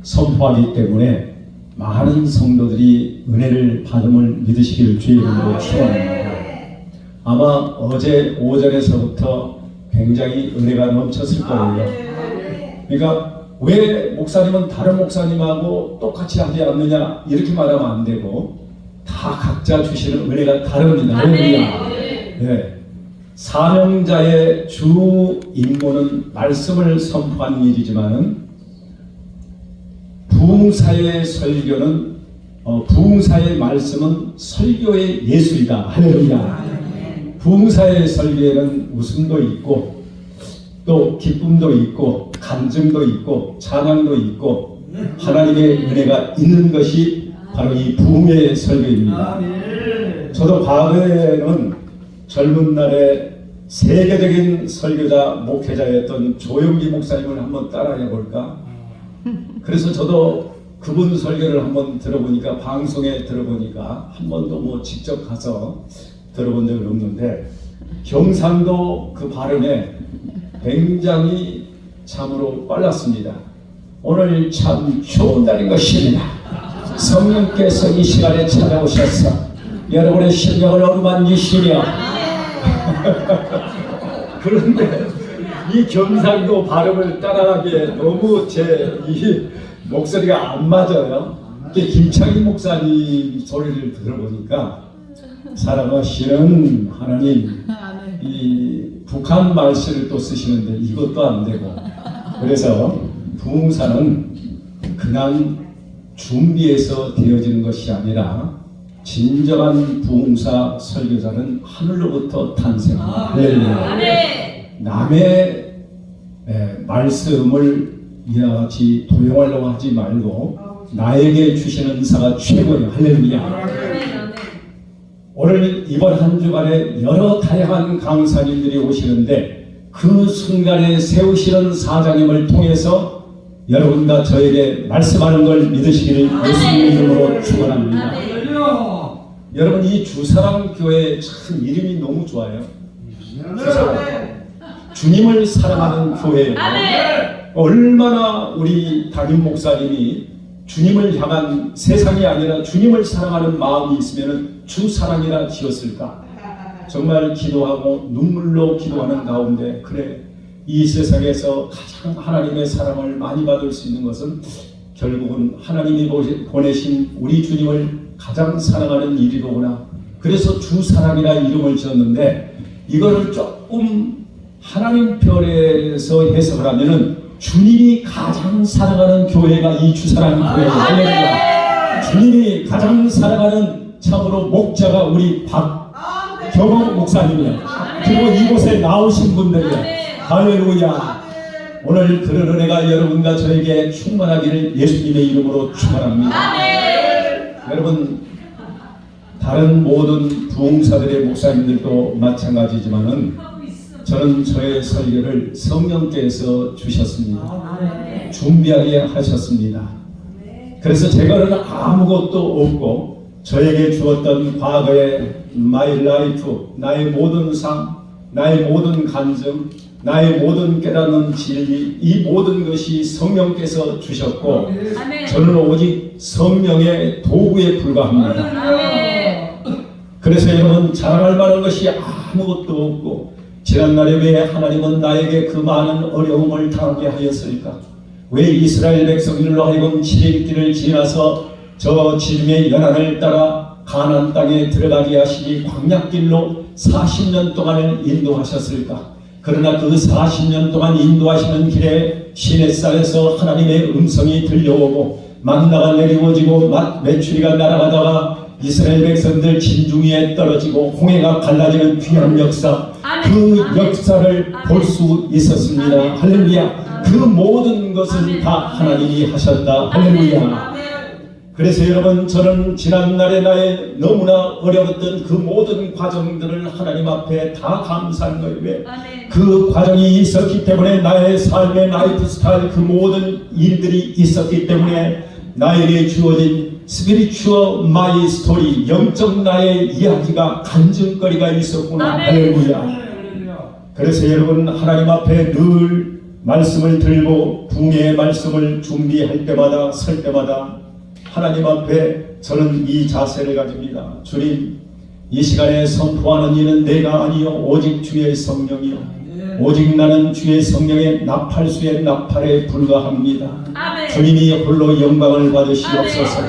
선포하기 때문에 많은 성도들이 은혜를 받음을 믿으시기를 주의 이름으로 축원합니다. 아마 어제 오전에서부터 굉장히 은혜가 넘쳤을 거예요. 그러니까 왜 목사님은 다른 목사님하고 똑같이 하지 않느냐 이렇게 말하면 안 되고 다 각자 주시는 은혜가 다릅니다. 네. 사명자의 주 임무는 말씀을 선포하는 일이지만은 부흥사의 설교는 부흥사의 말씀은 설교의 예술이다. 할렐루야. 부흥사의 설교에는 웃음도 있고 또 기쁨도 있고 간증도 있고 찬양도 있고 하나님의 은혜가 있는 것이 바로 이 부흥의 설교입니다. 저도 과거에는 젊은 날에 세계적인 설교자 목회자였던 조영기 목사님을 한번 따라해 볼까? 그래서 저도 그분 설교를 한번 들어보니까 방송에 들어보니까 한 번도 뭐 직접 가서 들어본 적은 없는데 경상도 그 발음에 굉장히 참으로 빨랐습니다. 오늘 참 좋은 날인 것입니다. 성령께서 이 시간에 찾아오셔서 여러분의 심령을 어루만지시며 그런데 이 경상도 발음을 따라하기에 너무 제 이 목소리가 안 맞아요. 김창희 목사님 소리를 들어보니까 사랑하시는 하나님, 이 북한 말씨를 또 쓰시는데 이것도 안 되고, 그래서 부흥사는 그냥 준비해서 되어지는 것이 아니라 진정한 부흥사 설교자는 하늘로부터 탄생합니다. 남의 말씀을 이와 같이 도용하려고 하지 말고 나에게 주시는 은사가 최고예요. 할렐루야. 오늘 이번 한 주간에 여러 다양한 강사님들이 오시는데 그 순간에 세우시는 사장님을 통해서 여러분과 저에게 말씀하는 걸 믿으시기를 예수님의 이름으로 축원합니다. 여러분 이 주사랑교회 참 이름이 너무 좋아요. 주님을 사랑하는 교회예요. 얼마나 우리 담임 목사님이 주님을 향한 세상이 아니라 주님을 사랑하는 마음이 있으면 주사랑이라 지었을까? 정말 기도하고 눈물로 기도하는 가운데 그래 이 세상에서 가장 하나님의 사랑을 많이 받을 수 있는 것은 결국은 하나님이 보내신 우리 주님을 가장 사랑하는 일이로구나. 그래서 주사랑이라 이름을 지었는데 이거를 조금 하나님 편에서 해석을 하면은 주님이 가장 사랑하는 교회가 이 주사랑 교회입니다. 주님이 가장 사랑하는 참으로 목자가 우리 박경호 목사님이에요. 그리고 이곳에 나오신 분들이에요. 할렐루야. 오늘 그런 은혜가 여러분과 저에게 충만하기를 예수님의 이름으로 축원합니다. 여러분 다른 모든 부흥사들의 목사님들도 마찬가지지만은 저는 저의 설교를 성령께서 주셨습니다. 준비하게 하셨습니다. 그래서 제가는 아무것도 없고 저에게 주었던 과거의 my life, 나의 모든 삶, 나의 모든 간증, 나의 모든 깨닫는 진리, 이 모든 것이 성령께서 주셨고 저는 오직 성령의 도구에 불과합니다. 그래서 여러분 자랑할 만한 것이 아무것도 없고 지난날에 왜 하나님은 나에게 그 많은 어려움을 당하게 하였을까? 왜 이스라엘 백성들로 하여금 지름길을 지나서 저 지름의 연안을 따라 가나안 땅에 들어가게 하시니 광야길로 40년 동안을 인도하셨을까? 그러나 그 40년 동안 인도하시는 길에 시내산에서 하나님의 음성이 들려오고 만나가 내리워지고 메추리가 날아가다가 이스라엘 백성들 진중위에 떨어지고 홍해가 갈라지는 귀한 역사, 그 역사를 볼 수 있었습니다. 할렐루야. 그 모든 것을 다 하나님이 하셨다. 할렐루야. 그래서 여러분 저는 지난날에 나의 너무나 어려웠던 그 모든 과정들을 하나님 앞에 다 감사한 거예요. 왜? 그 과정이 있었기 때문에 나의 삶의 라이프 스타일 그 모든 일들이 있었기 때문에 나에게 주어진 스피리추어 마이 스토리 영적 나의 이야기가 간증거리가 있었구나. 할렐루야. 그래서 여러분 하나님 앞에 늘 말씀을 들고 부흥의 말씀을 준비할 때마다 설 때마다 하나님 앞에 저는 이 자세를 가집니다. 주님, 이 시간에 선포하는 이는 내가 아니요 오직 주의 성령이요 오직 나는 주의 성령의 나팔수의 나팔에 불과합니다. 아멘. 주님이 홀로 영광을 받으시옵소서.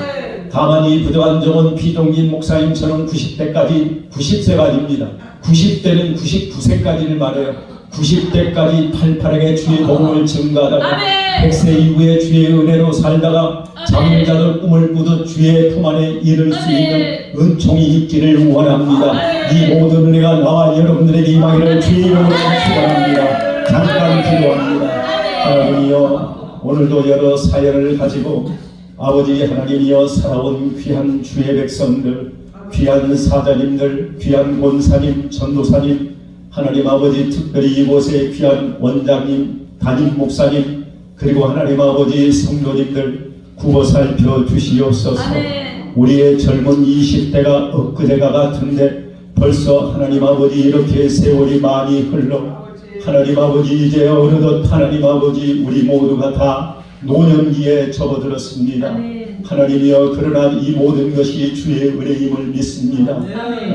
가만히 부족한 종은 비동긴 목사님처럼 90대까지 90세까지입니다. 90대는 99세까지를 말해요. 90대까지 팔팔하게 주의 복음을 증가하다가 100세 이후에 주의 은혜로 살다가 장자들 꿈을 꾸듯 주의 품 안에 이를 수 있는 은총이 있기를 원합니다. 이 모든 은혜가 나와 여러분들에게 임하기를 주의 이름으로 축원합니다. 잠깐 기도합니다. 하나님이여, 오늘도 여러 사연을 가지고 아버지 하나님이여 살아온 귀한 주의 백성들, 귀한 사자님들, 귀한 권사님, 전도사님, 하나님 아버지 특별히 이곳에 귀한 원장님, 담임 목사님, 그리고 하나님 아버지 성도님들 구워 살펴 주시옵소서. 우리의 젊은 20대가 엊그제가 같은데 벌써 하나님 아버지 이렇게 세월이 많이 흘러 하나님 아버지 이제 어느덧 하나님 아버지 우리 모두가 다 노년기에 접어들었습니다. 하나님이여, 그러나 이 모든 것이 주의 은혜임을 믿습니다.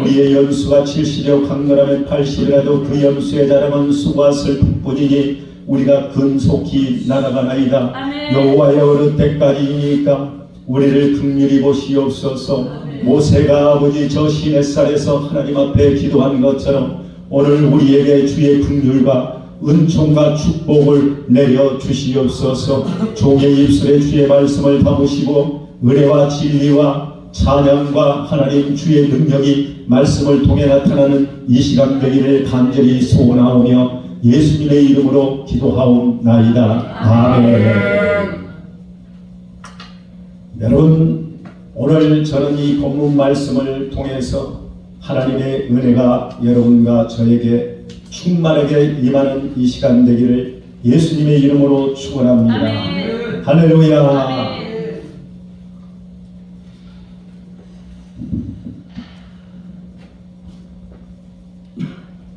우리의 연수가 70이요 강건하면 80이라도 그 연수의 자랑은 수고와 슬픔뿐이니 우리가 근속히 날아가나이다. 여호와의 어느 때까지이니까 우리를 긍휼히 보시옵소서. 모세가 아버지 저 시내산에서 하나님 앞에 기도한 것처럼 오늘 우리에게 주의 긍휼과 은총과 축복을 내려 주시옵소서. 종의 입술에 주의 말씀을 담으시고 은혜와 진리와 찬양과 하나님 주의 능력이 말씀을 통해 나타나는 이 시간 되기를 간절히 소원하오며 예수님의 이름으로 기도하옵나이다. 아멘. 여러분, 오늘 저는 이 본문 말씀을 통해서 하나님의 은혜가 여러분과 저에게 충만하게 임하는 이 시간 되기를 예수님의 이름으로 축원합니다. 아멘. 할렐루야. 아멘.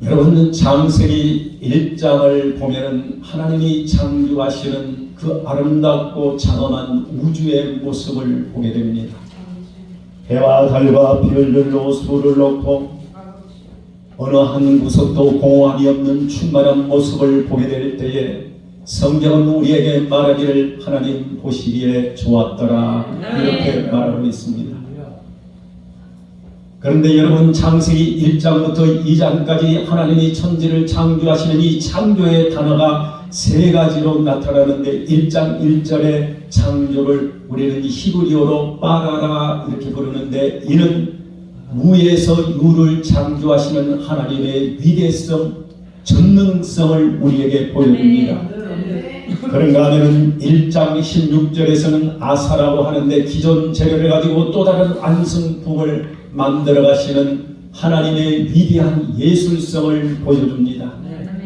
여러분, 창세기 1장을 보면은 하나님이 창조하시는 그 아름답고 장엄한 우주의 모습을 보게 됩니다. 해와 달과 별들로 수를 놓고 어느 한 구석도 공허함이 없는 충만한 모습을 보게 될 때에 성경은 우리에게 말하기를 하나님 보시기에 좋았더라 이렇게 말하고 있습니다. 그런데 여러분, 창세기 1장부터 2장까지 하나님이 천지를 창조하시는 이 창조의 단어가 세 가지로 나타나는데 1장 1절의 창조를 우리는 히브리어로 빠라라 이렇게 부르는데 이는 무에서 유를 창조하시는 하나님의 위대성, 전능성을 우리에게 보여줍니다. 그런가 하면 1장 16절에서는 아사라고 하는데 기존 재료를 가지고 또 다른 완성품을 만들어 가시는 하나님의 위대한 예술성을 보여줍니다.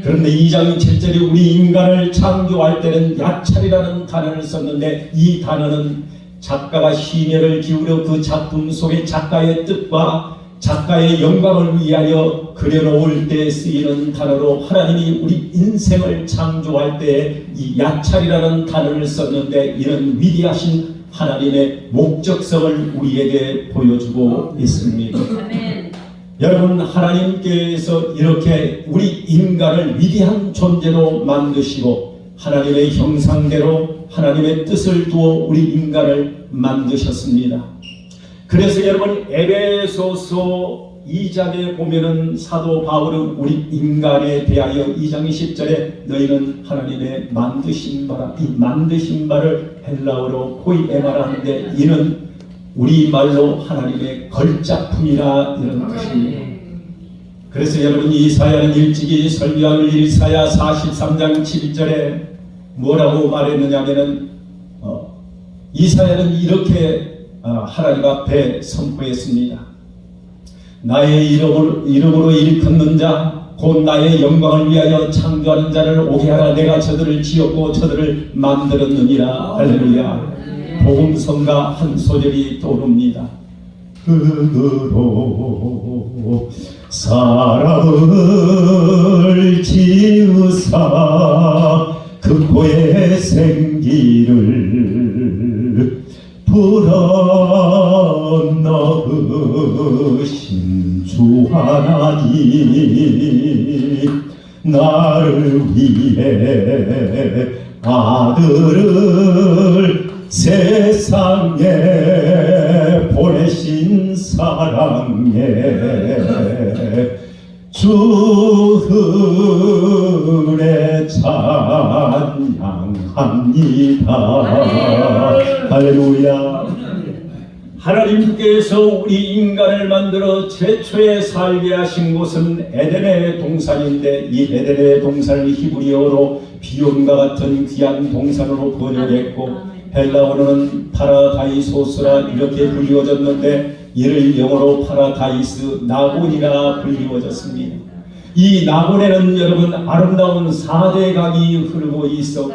그런데 2장 7절에 우리 인간을 창조할 때는 야찰이라는 단어를 썼는데 이 단어는 작가가 심혈을 기울여 그 작품 속에 작가의 뜻과 작가의 영광을 위하여 그려놓을 때 쓰이는 단어로 하나님이 우리 인생을 창조할 때 이 야찰이라는 단어를 썼는데 이런 위대하신 하나님의 목적성을 우리에게 보여주고 있습니다. 아멘. 여러분, 하나님께서 이렇게 우리 인간을 위대한 존재로 만드시고 하나님의 형상대로 하나님의 뜻을 두어 우리 인간을 만드셨습니다. 그래서 여러분, 에베소서 2장에 보면은 사도 바울은 우리 인간에 대하여 2장 10절에 너희는 하나님의 만드신 바라, 이 만드신 바를 헬라어로 포이에마라 하는데 이는 우리말로 하나님의 걸작품이라 이런 뜻입니다. 그래서 여러분, 이사야는 일찍이 설교한 이사야 43장 7절에 뭐라고 말했느냐면은 이사야는 이렇게 하나님 앞에 선포했습니다. 나의 이름으로 일컫는 자 곧 나의 영광을 위하여 창조하는 자를 오게 하라. 내가 저들을 지었고 저들을 만들었느니라. 할렐루야. 복음성가 한 소절이 떠오릅니다. 흙으로 사람을 지으사 그 득보의 생기를 불어넣으신 주 하나님, 나를 위해 아들을 세상에 보내신 사랑에 주은혜 찬양합니다. 할렐루야. 하나님께서 우리 인간을 만들어 최초에 살게 하신 곳은 에덴의 동산인데, 이 에덴의 동산을 히브리어로 비온과 같은 귀한 동산으로 번역했고, 헬라어로는 파라다이소스라 이렇게 불리워졌는데, 이를 영어로 파라다이스 나곤이라 불리워졌습니다. 이 나곤에는 여러분 아름다운 4대 강이 흐르고 있었고,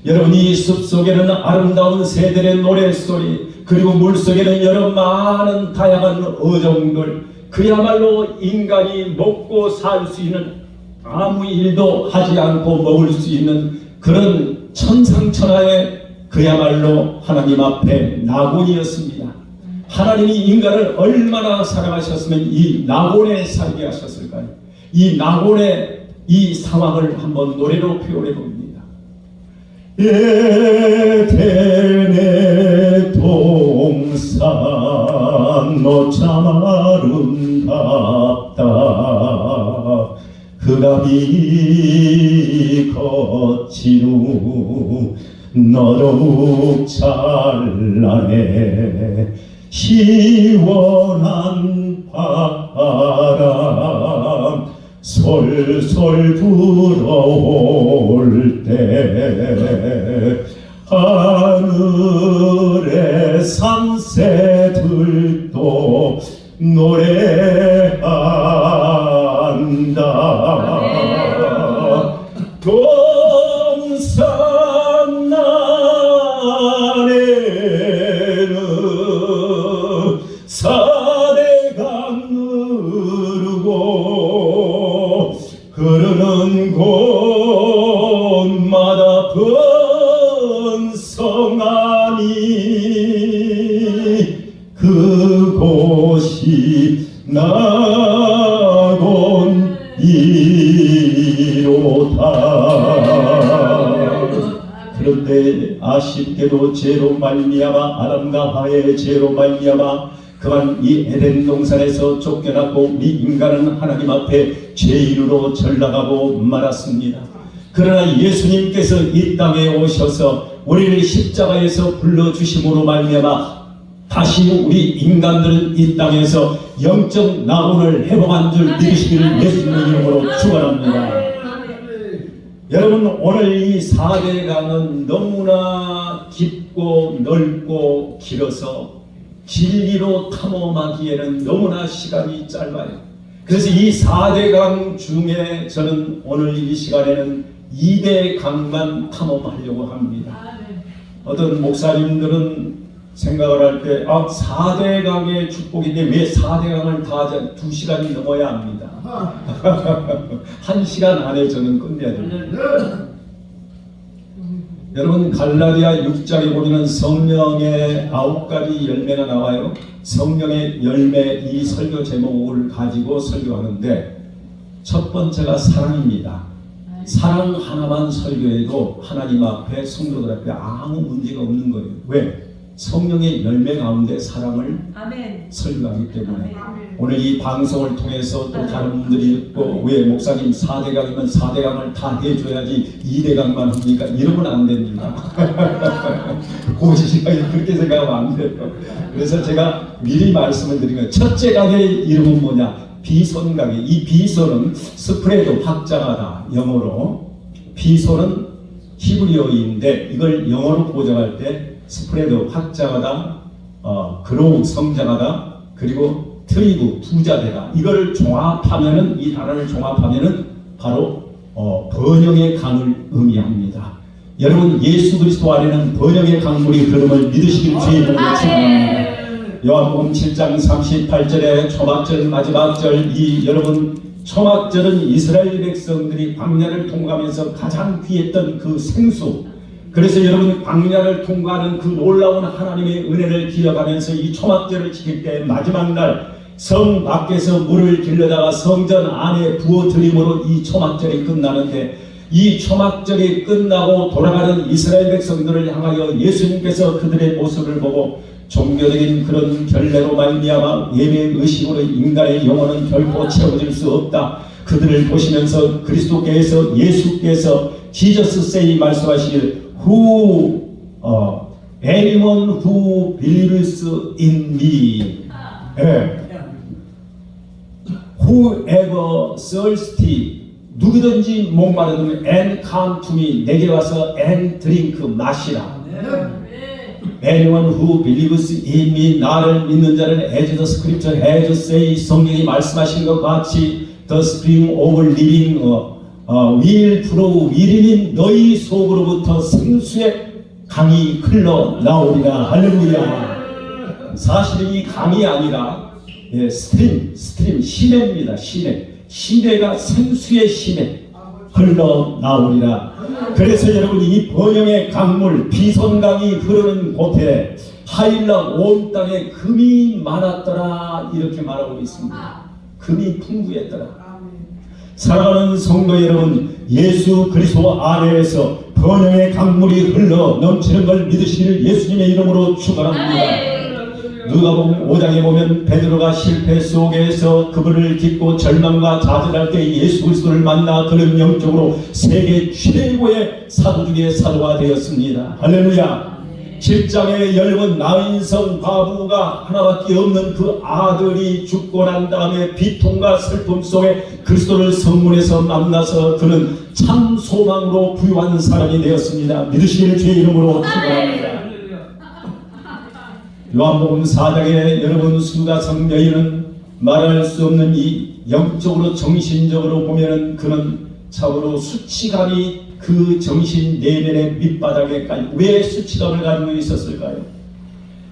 여러분 이 숲속에는 아름다운 새들의 노랫소리, 그리고 물속에는 여러 많은 다양한 어종들, 그야말로 인간이 먹고 살 수 있는, 아무 일도 하지 않고 먹을 수 있는 그런 천상천하의 그야말로 하나님 앞에 나곤이었습니다. 하나님이 인간을 얼마나 사랑하셨으면 이 나곤에 살게 하셨을까요? 이 나곤의 이 상황을 한번 노래로 표현해 봅니다. 에덴의 동산 너 참 아름답다. 흑암이 거친 후 너 더욱 찬란해. 시원한 바람 솔솔 불어올 때 하늘의 산새들도 노래한다. 동산 안에는 사대강 흐르고 흐르는 곳마다 번성하니 그곳이 나곤이로다. 그런데 아쉽게도 죄로 말미암아, 아담과 하와의 죄로 말미암아 그만 이 에덴 동산에서 쫓겨났고 우리 인간은 하나님 앞에 죄인으로 전락하고 말았습니다. 그러나 예수님께서 이 땅에 오셔서 우리를 십자가에서 불러주심으로 말미암아 다시 우리 인간들은 이 땅에서 영적 나곤을 회복한 줄 믿으시기를 예수님 이름으로 축원합니다. 여러분, 오늘 이 4대 강은 너무나 깊고 넓고 길어서 진리로 탐험하기에는 너무나 시간이 짧아요. 그래서 이 4대 강 중에 저는 오늘 이 시간에는 2대 강만 탐험하려고 합니다. 어떤 목사님들은 생각을 할 때 4대 강의 축복인데 왜 4대 강을 다 2시간이 넘어야 합니다. 1시간 안에 저는 끝내야 됩니다. 여러분, 갈라디아 6장에 보면 성령의 9가지 열매가 나와요. 성령의 열매, 이 설교 제목을 가지고 설교하는데 첫 번째가 사랑입니다. 사랑 하나만 설교해도 하나님 앞에, 성도들 앞에 아무 문제가 없는 거예요. 왜? 성령의 열매 가운데 사랑을 설교하기 때문에. 오늘 이 방송을 통해서 또 다른 분들이 또 왜 목사님 4대강이면 4대강을 다 해줘야지 2대강만 합니까? 이러면 안 됩니다. 고지시간에 그렇게 생각하면 안 돼요. 그래서 제가 미리 말씀을 드린 거예요. 첫째 강의 이름은 뭐냐? 비손강의. 이 비손은 스프레드, 확장하다, 영어로. 비손은 히브리어인데 이걸 영어로 보정할 때 스프레드, 확장하다, 그로우, 성장하다, 그리고 트리브, 부자되다. 이걸 종합하면은, 이 단어를 종합하면은 바로 번영의 강을 의미합니다. 여러분, 예수 그리스도 안에는 번영의 강물이 흐름을 믿으시길 주의 이름으로 축원합니다. 요한복음 7장 38절에 초막절, 마지막절, 이 여러분 초막절은 이스라엘 백성들이 광야를 통과하면서 가장 귀했던 그 생수. 그래서 여러분 광야를 통과하는 그 놀라운 하나님의 은혜를 기억하면서 이 초막절을 지킬 때 마지막 날 성 밖에서 물을 길러다가 성전 안에 부어 드림으로 이 초막절이 끝나는데, 이 초막절이 끝나고 돌아가는 이스라엘 백성들을 향하여 예수님께서 그들의 모습을 보고 종교적인 그런 결례로 말미암아 예배 의식으로 인간의 영혼은 결코 채워질 수 없다. 그들을 보시면서 그리스도께서 예수께서 Jesus say 말씀하시길 anyone who believes in me, whoever thirsty, 누구든지 목마르면 and come to me, 내게 와서 and drink, 마시라. Anyone who believes in me, 나를 믿는 자는 as the scripture has say, 성경이 말씀하신 것 같이 the spring of living will flow within, 너희 속으로부터 생수의 강이 흘러나오리라. 할렐루야. 사실 이 강이 아니라 스트림, 시내입니다. 시내가 생수의 시내 흘러나오리라. 그래서 여러분 이 번영의 강물 비손강이 흐르는 곳에 하일락 온 땅에 금이 많았더라, 이렇게 말하고 있습니다. 금이 풍부했더라. 사랑하는 성도 여러분, 예수 그리스도 아래에서 번영의 강물이 흘러 넘치는 걸 믿으시길 예수님의 이름으로 축원합니다. 누가복음 5장에 보면 베드로가 실패 속에서 그분을 딛고 절망과 좌절할 때 예수 그리스도를 만나 그는 영적으로 세계 최고의 사도 중에 사도가 되었습니다. 할렐루야. 7장에 여러분 나인성 과부가 하나밖에 없는 그 아들이 죽고 난 다음에 비통과 슬픔 속에 그리스도를 성문에서 만나서 그는 참 소망으로 부유한 사람이 되었습니다. 믿으시기를 주의 이름으로 축원합니다. 요한복음 4장에 여러분 수가성 여인은 말할 수 없는 이 영적으로 정신적으로 보면은 그는 참으로 수치감이 그 정신 내면의 밑바닥에까지, 왜 수치감을 가지고 있었을까요?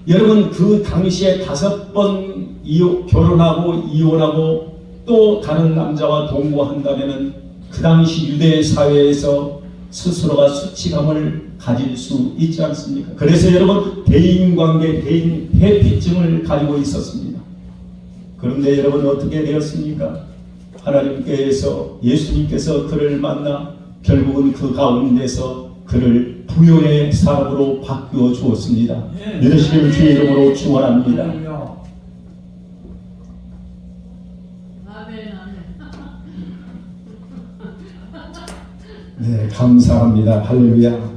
여러분 그 당시에 5번 결혼하고 이혼하고 또 다른 남자와 동거한다면은 그 당시 유대 사회에서 스스로가 수치감을 가질 수 있지 않습니까? 그래서 여러분 대인관계, 대인 회피증을 가지고 있었습니다. 그런데 여러분 어떻게 되었습니까? 하나님께서, 예수님께서 그를 만나 결국은 그 가운데서 그를 부요의 사람으로 바꾸어 주었습니다. 믿으시길 주의 이름으로 축원합니다. 네, 감사합니다. 할렐루야.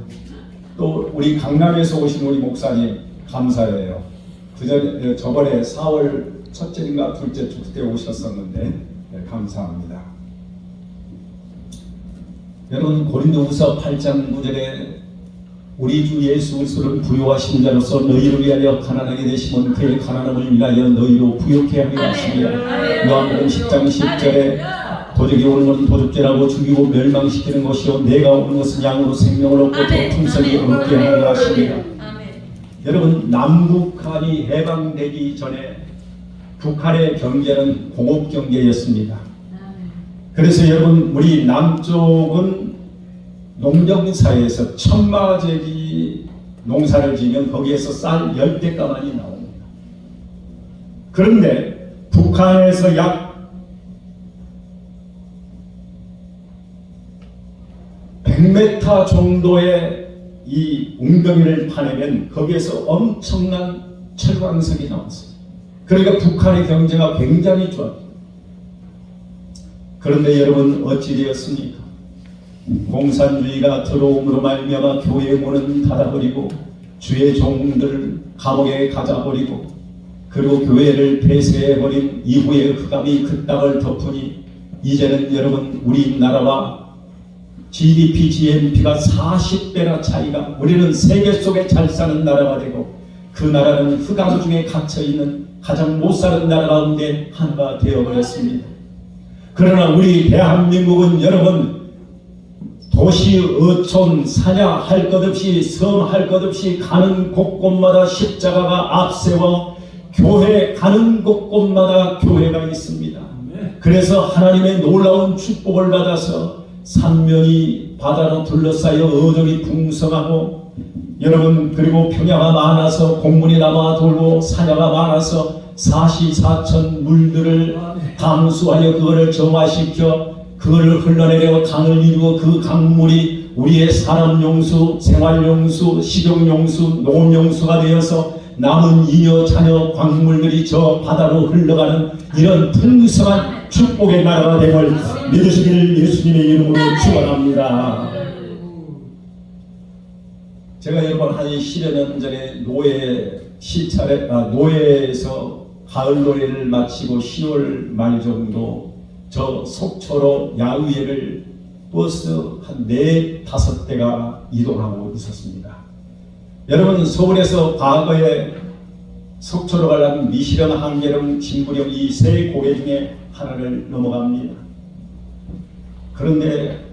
또 우리 강남에서 오신 우리 목사님 감사해요. 저번에 4월 첫째인가 둘째 주 그때 오셨었는데, 네, 감사합니다. 여러분 고린도후서 8장 9절에 우리 주 예수 그리스도를 부요하신 자로서 너희를 위하여 가난하게 되시면 그의 가난함을 위하여 너희로 부요케 하려 하십니다. 요한복음 10장 10절에 도적이 오는 것은 도적죄라고 죽이고 멸망시키는 것이요 내가 오는 것은 양으로 생명을 얻고 더 풍성히 얻게 하려 하십니다. 여러분 남북한이 해방되기 전에 북한의 경제는 공업 경제였습니다. 그래서 여러분 우리 남쪽은 농경사에서 천마제기 농사를 지면 거기에서 쌀 10대가만이 나옵니다. 그런데 북한에서 약 100m 정도의 이 웅덩이를 파내면 거기에서 엄청난 철광석이 나왔어요. 그러니까 북한의 경제가 굉장히 좋았죠. 그런데 여러분 어찌 되었습니까? 공산주의가 들어옴으로 말미암아 교회의 문은 닫아버리고 주의 종들을 감옥에 가져버리고 그리고 교회를 폐쇄해버린 이후에 흑암이 그 땅을 덮으니 이제는 여러분 우리나라와 GDP, GNP가 40배나 차이가, 우리는 세계 속에 잘 사는 나라가 되고 그 나라는 흑암 중에 갇혀있는 가장 못 사는 나라 가운데 하나가 되어버렸습니다. 그러나 우리 대한민국은 여러분 도시, 어촌, 사냐 할 것 없이 섬 할 것 없이 가는 곳곳마다 십자가가 앞세워 교회 가는 곳곳마다 교회가 있습니다. 그래서 하나님의 놀라운 축복을 받아서 산면이 바다로 둘러싸여 어종이 풍성하고 여러분 그리고 평야가 많아서 곡물이 남아 돌고 사냐가 많아서 사시사천 물들을 감수하여 그거를 정화시켜 그거를 흘러내려 강을 이루어 그 강물이 우리의 산업용수, 생활용수, 식용용수, 농업용수가 되어서 남은 이녀 자녀 광물들이 저 바다로 흘러가는 이런 풍성한 축복의 나라가 됨을 믿으시기를 예수님의 이름으로 축원합니다. 제가 여러분 한 10여 년 전에 노예에서 가을 노래를 마치고 10월 말 정도 저 속초로 야외를 버스 한 4-5대가 이동하고 있었습니다. 여러분 서울에서 과거에 속초로 가려면 미시령, 한계령, 진구령 이 세 고개 중에 하나를 넘어갑니다. 그런데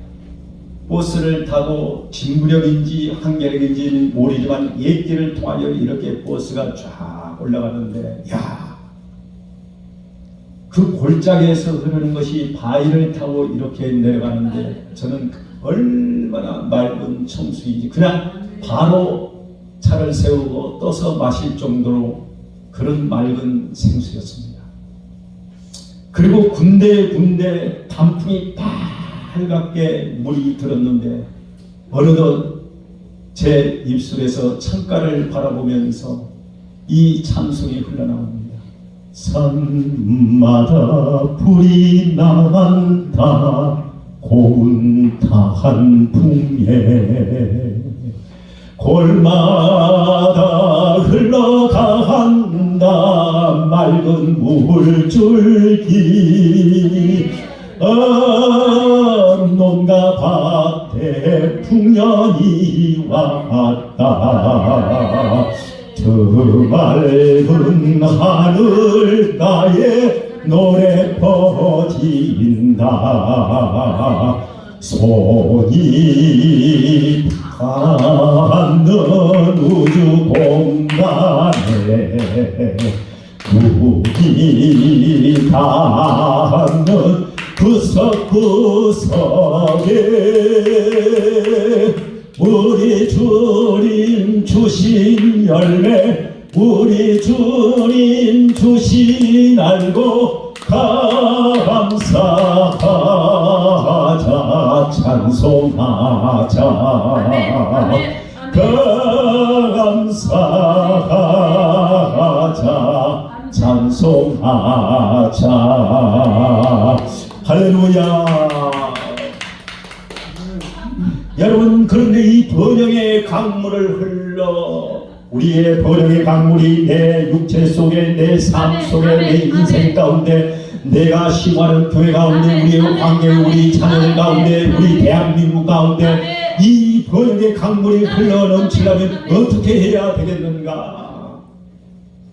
버스를 타고 진구령인지 한계령인지는 모르지만 옛길을 통하여 이렇게 버스가 쫙 올라가는데 그 골짜기에서 흐르는 것이 바위를 타고 이렇게 내려가는데 저는 얼마나 맑은 청수인지 그냥 바로 차를 세우고 떠서 마실 정도로 그런 맑은 생수였습니다. 그리고 군데군데 단풍이 빨갛게 물이 들었는데 어느덧 제 입술에서 창가를 바라보면서 이 찬송이 흘러나옵니다. 산마다 불이 나간다 고운 단풍에 골마다 흘러간다 맑은 물줄기 논과 밭에 풍년이 왔다 저 맑은 하늘 가에 노래 퍼진다 손이 닿는 우주 공간에 눈이 닿는 구석구석에 우리 주님 주신 열매 우리 주님 주신 알고 감사하자 찬송하자 감사하자 찬송하자 할렐루야. 여러분 그런데 이 번영의 강물을 흘러 우리의 번영의 강물이 내 육체 속에 내 삶 속에 내 인생 가운데 내가 시구하는 교회 가운데 우리의 관계 우리 자녀들 가운데 우리 대한민국 가운데 이 번영의 강물이 흘러 넘치려면 어떻게 해야 되겠는가?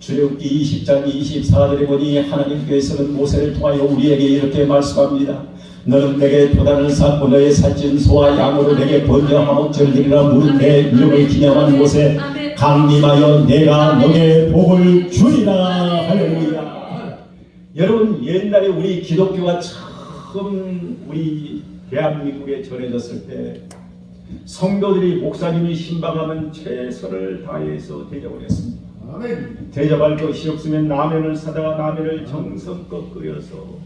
출애굽기 20장 24절에 보니 하나님께서는 모세를 통하여 우리에게 이렇게 말씀합니다. 너는 내게 도단을 쌓고 너의 살찐 소와 양으로 내게 번영하고 절기리라 물은 내 이름을 기념한 곳에 강림하여 내가 너에게 복을 주리라. 할렐루야. 여러분 옛날에 우리 기독교가 처음 우리 대한민국에 전해졌을 때 성도들이 목사님이 신방하면 최선을 다해서 대접을 했습니다. 대접할 것이 없으면 라면을 사다가 라면을 정성껏 끓여서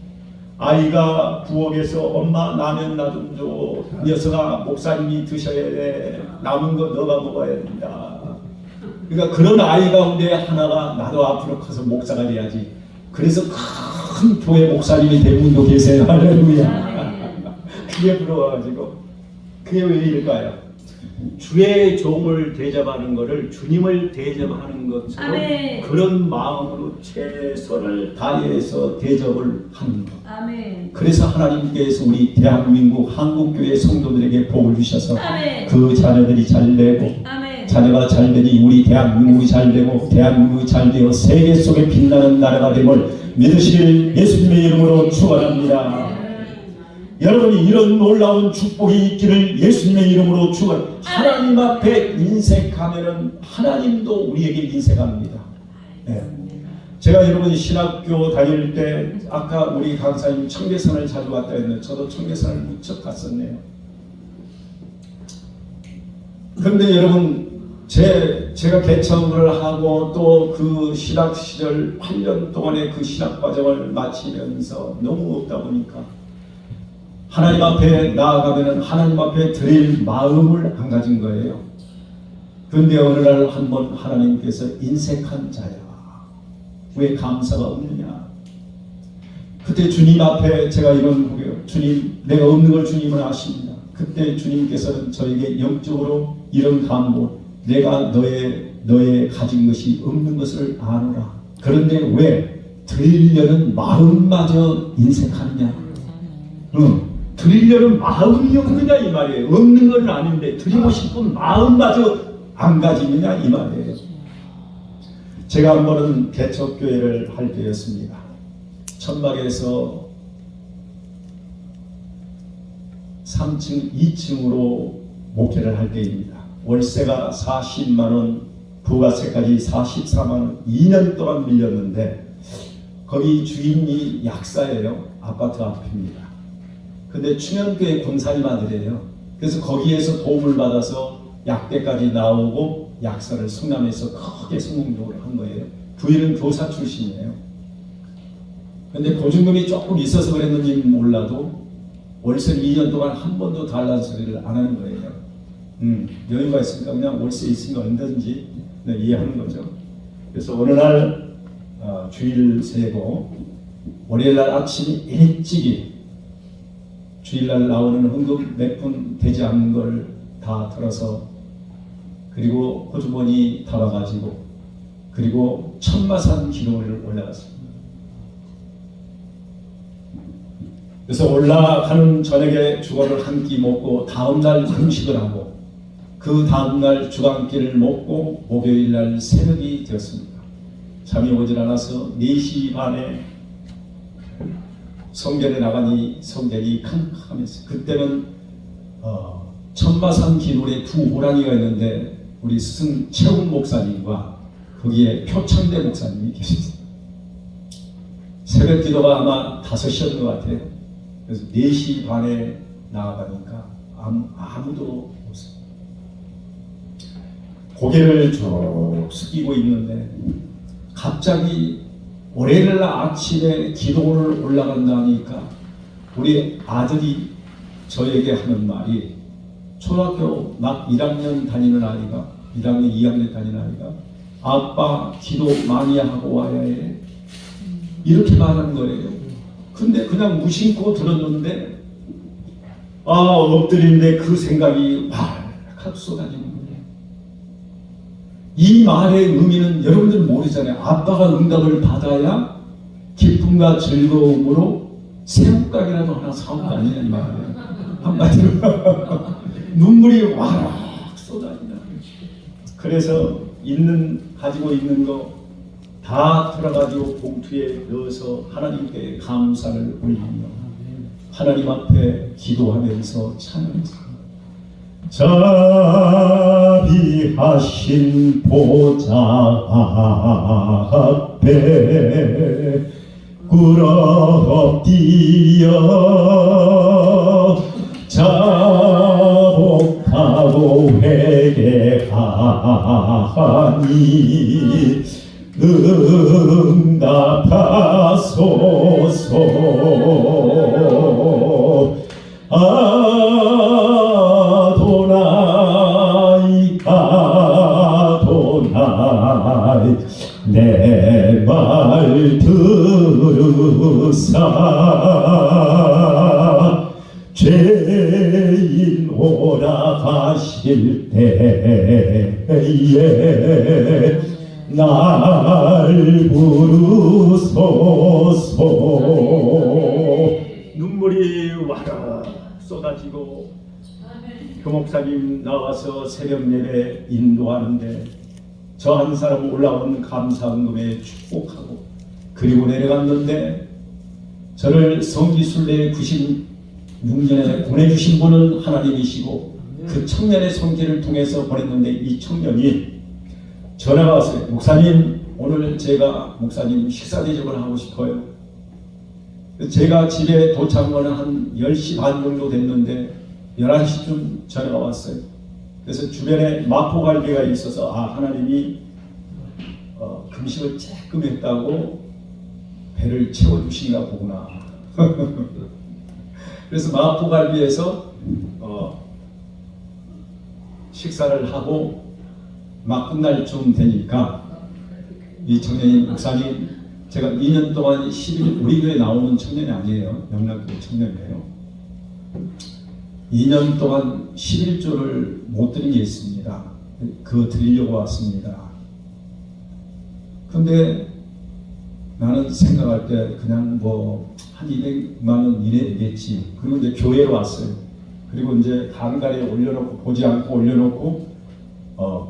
아이가 부엌에서 엄마 라면 나 좀 줘. 녀석아 목사님이 드셔야 돼. 남은 거 너가 먹어야 된다. 그러니까 그런 아이 가운데 하나가 나도 앞으로 커서 목사가 돼야지. 그래서 큰 교회 목사님이 된 분도 계세요. 할렐루야. 그게 부러워가지고 그게 왜 이럴까요? 주의 종을 대접하는 것을 주님을 대접하는 것처럼 아멘. 그런 마음으로 최선을 다해서 대접을 하는 것. 아멘. 그래서 하나님께서 우리 대한민국 한국교회 성도들에게 복을 주셔서 아멘. 그 자녀들이 잘 되고 아멘. 자녀가 잘 되니 우리 대한민국이 잘 되고 대한민국이 잘 되어 세계 속에 빛나는 나라가 됨을 믿으시길 예수님의 이름으로 축원합니다. 여러분이 이런 놀라운 축복이 있기를 예수님의 이름으로 축원. 하나님 앞에 인색하면은 하나님도 우리에게 인색합니다. 네. 제가 여러분 신학교 다닐 때 아까 우리 강사님 청계산을 자주 갔다 했는데 저도 청계산을 무척 갔었네요. 그런데 여러분 제가 개척을 하고 또 그 신학 시절 8년 동안의 그 신학 과정을 마치면서 너무 없다 보니까 하나님 앞에 나아가면 하나님 앞에 드릴 마음을 안 가진 거예요. 그런데 어느 날 한번 하나님께서 인색한 자야 왜 감사가 없느냐. 그때 주님 앞에 제가 이런 고백을, 주님 내가 없는 걸 주님은 아십니다. 그때 주님께서는 저에게 영적으로 이런 간구, 내가 너의 가진 것이 없는 것을 아노라. 그런데 왜 드리려는 마음마저 인색하느냐. 드리려는 마음이 없느냐 이 말이에요. 없는 건 아닌데 드리고 싶은 마음마저 안 가지느냐 이 말이에요. 제가 한 번은 개척교회를 할 때였습니다. 천막에서 3층, 2층으로 목회를 할 때입니다. 월세가 40만원, 부가세까지 44만원 2년 동안 밀렸는데 거기 주인이 약사예요. 아파트 앞입니다. 근데 충현교회 권사님 아들이에요. 그래서 거기에서 도움을 받아서 약대까지 나오고 약사를 성남에서 크게 성공적으로 한 거예요. 부인은 교사 출신이에요. 근데 보증금이 조금 있어서 그랬는지 몰라도 월세를 2년 동안 한 번도 달라는 소리를 안 하는 거예요. 여유가 있으니까 그냥 월세 있으니까 언제든지 이해하는 거죠. 그래서 어느 날 주일 세고 월요일날 아침 일찍이 주일날 나오는 헌금 몇 푼 되지 않는 걸 다 털어서 그리고 호주머니 담아가지고 그리고 천마산 기도를 올라갔습니다. 그래서 올라가는 저녁에 주거를 한 끼 먹고 다음날 음식을 하고 그 다음날 주간끼를 먹고 목요일날 새벽이 되었습니다. 잠이 오질 않아서 4시 반에 성전에 나가니 성전이 캄캄했어요. 그때는 천마산 기도에 두 호랑이가 있는데 우리 스승 최훈 목사님과 거기에 표창대 목사님이 계셨어요. 새벽 기도가 아마 5시였던 것 같아요. 그래서 4시 반에 나가니까 아무도 없어요. 고개를 쭉 숙이고 있는데 갑자기 월요일 아침에 기도를 올라간다니까 우리 아들이 저에게 하는 말이 초등학교 막 1학년 다니는 아이가 1학년 2학년 다니는 아이가 아빠 기도 많이 하고 와야 해 이렇게 말하는 거예요. 근데 그냥 무심코 들었는데 엎드리는데 그 생각이 확 쏟아지는 거예요. 이 말의 의미는 여러분들 모르잖아요. 아빠가 응답을 받아야 기쁨과 즐거움으로 새우깡이라도 하나 사올 거 아니냐 이 말이에요. 한마디로 눈물이 와락 쏟아진다. 그래서 가지고 있는 거 다 털어가지고 봉투에 넣어서 하나님께 감사를 올리며 하나님 앞에 기도하면서 찬양했습니다. 자비하신 보좌 앞에 꿇어 뛰어 자복하고 회개하니 응답하소서. 아도나이 아도나이 내 말 들으사 죄인 오라 하실 때에 날 부르소서. 눈물이 와라 쏟아지고 교목사님 나와서 새벽 예배 인도하는데 저 한 사람 올라온 감사헌금에 축복하고 그리고 내려갔는데 저를 성지순례 96년에 보내주신 분은 하나님이시고 그 청년의 손길을 통해서 보냈는데 이 청년이 전화가 왔어요. 목사님 오늘 제가 목사님 식사 대접을 하고 싶어요. 제가 집에 도착한 거는 한 10시 반 정도 됐는데 11시쯤 전화가 왔어요. 그래서 주변에 마포갈비가 있어서 하나님이 금식을 조금 했다고 배를 채워주시나 보구나. 그래서 마포갈비에서 식사를 하고 막 끝날 쯤 되니까 이 청년인 목사님, 제가 2년 동안 10일 우리 교회 나오는 청년이 아니에요. 영락교회 청년이에요. 2년 동안 11조를 못 드린 게 있습니다. 그거 드리려고 왔습니다. 근데 나는 생각할 때 그냥 뭐 한 200만 원 이내 되겠지. 그리고 이제 교회로 왔어요. 그리고 이제 간간에 올려놓고, 보지 않고 올려놓고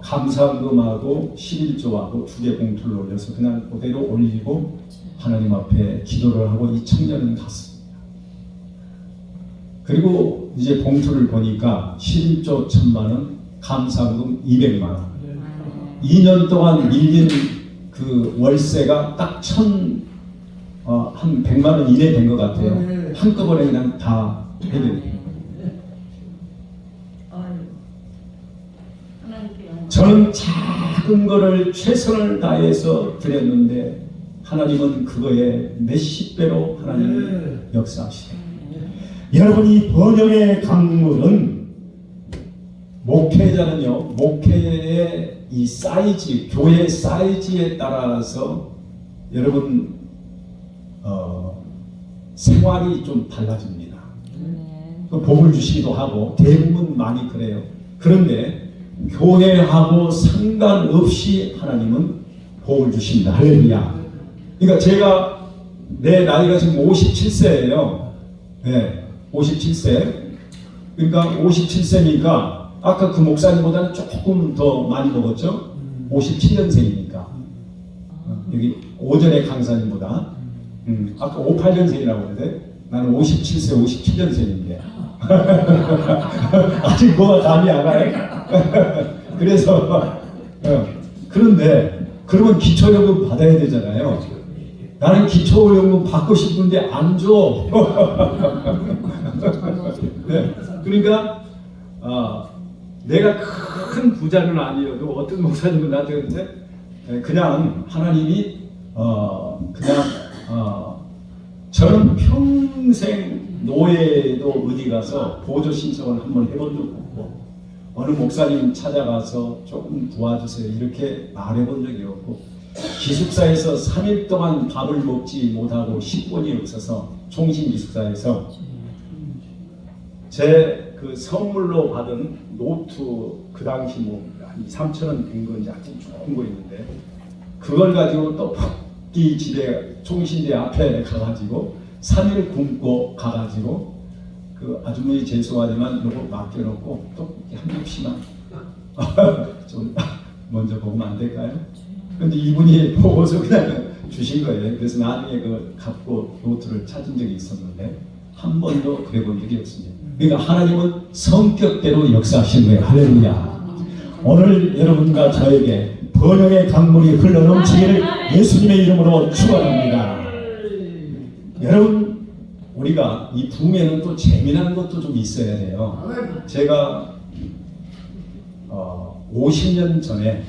감사금하고 11조하고 2개 봉투를 올려서 그냥 그대로 올리고 하나님 앞에 기도를 하고 이 청년은 갔습니다. 그리고 이제 봉투를 보니까 11조 1000만 원, 감사금 200만 원. 2년 동안 밀린 그 월세가 딱 한 100만 원 이내 된 것 같아요. 한꺼번에 그냥 다 해결해요. 저는 작은 거를 최선을 다해서 드렸는데 하나님은 그거에 몇십 배로 하나님이 역사하시죠. 여러분, 이 번영의 강물은 목회자는요, 목회의 이 사이즈, 교회 사이즈에 따라서 여러분 생활이 좀 달라집니다. 복을 주시기도 하고 대부분 많이 그래요. 그런데 교회하고 상관없이 하나님은 복을 주십니다. 할렐루야. 그러니까 제가 내 나이가 지금 57세예요. 네, 57세. 그러니까 57세니까 아까 그 목사님보다는 조금 더 많이 먹었죠. 57년생이니까 여기 오전에 강사님보다 아까 58년생이라고 그러는데 나는 57세 57년생인데 아직 뭐가 감이 안 와요. 그래서 그런데 그러면 기초연금 받아야 되잖아요. 나는 기초연금 받고 싶은데 안 줘. 네, 그러니까 내가 큰 부자는 아니어도 어떤 목사님은 나한테 그러는데 그냥 하나님이 저는 평생 노예도 어디 가서 보조 신청을 한번 해본 적도 없고 어느 목사님 찾아가서 조금 도와주세요 이렇게 말해본 적이 없고 기숙사에서 3일 동안 밥을 먹지 못하고 식권이 없어서 총신 기숙사에서 제 그 선물로 받은 노트 그 당시 뭐 한 3,000원 된 건지 아주 좋은 거 있는데 그걸 가지고 떡볶이 집에 총신대 앞에 가가지고 3일 굶고 가가지고 그 아주머니 죄송하지만 요거 맡겨놓고 떡볶이 한 접시만 좀 먼저 먹으면 안 될까요? 근데 이분이 보고서 그냥 주신 거예요. 그래서 나중에 그 갖고 노트를 찾은 적이 있었는데 한 번도 그래 본 적이 없습니다. 그러니까 하나님은 성격대로 역사하신 거예요. 할렐루야. 오늘 여러분과 저에게 번영의 강물이 흘러넘치기를 예수님의 이름으로 축원합니다. 여러분, 우리가 이 부흥에는 또 재미난 것도 좀 있어야 돼요. 제가 50년 전에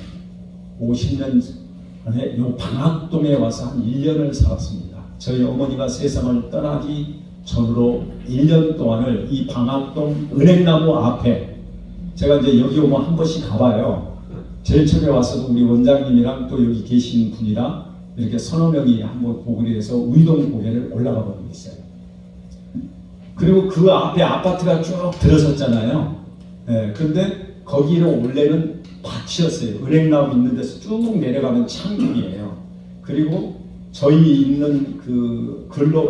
요 방학동에 와서 한 1년을 살았습니다. 저희 어머니가 세상을 떠나기 전으로 1년 동안을 이 방학동 은행나무 앞에 제가 이제 여기 오면 한 번씩 가봐요. 제일 처음에 와서도 우리 원장님이랑 또 여기 계신 분이랑 이렇게 서너 명이 한번 고글에 해서 우이동 고개를 올라가 본 게 있어요. 그리고 그 앞에 아파트가 쭉 들어섰잖아요. 네, 그런데 거기는 원래는 밭이었어요. 은행나무 있는 데서 쭉 내려가면 창경이에요. 그리고 저희 있는 그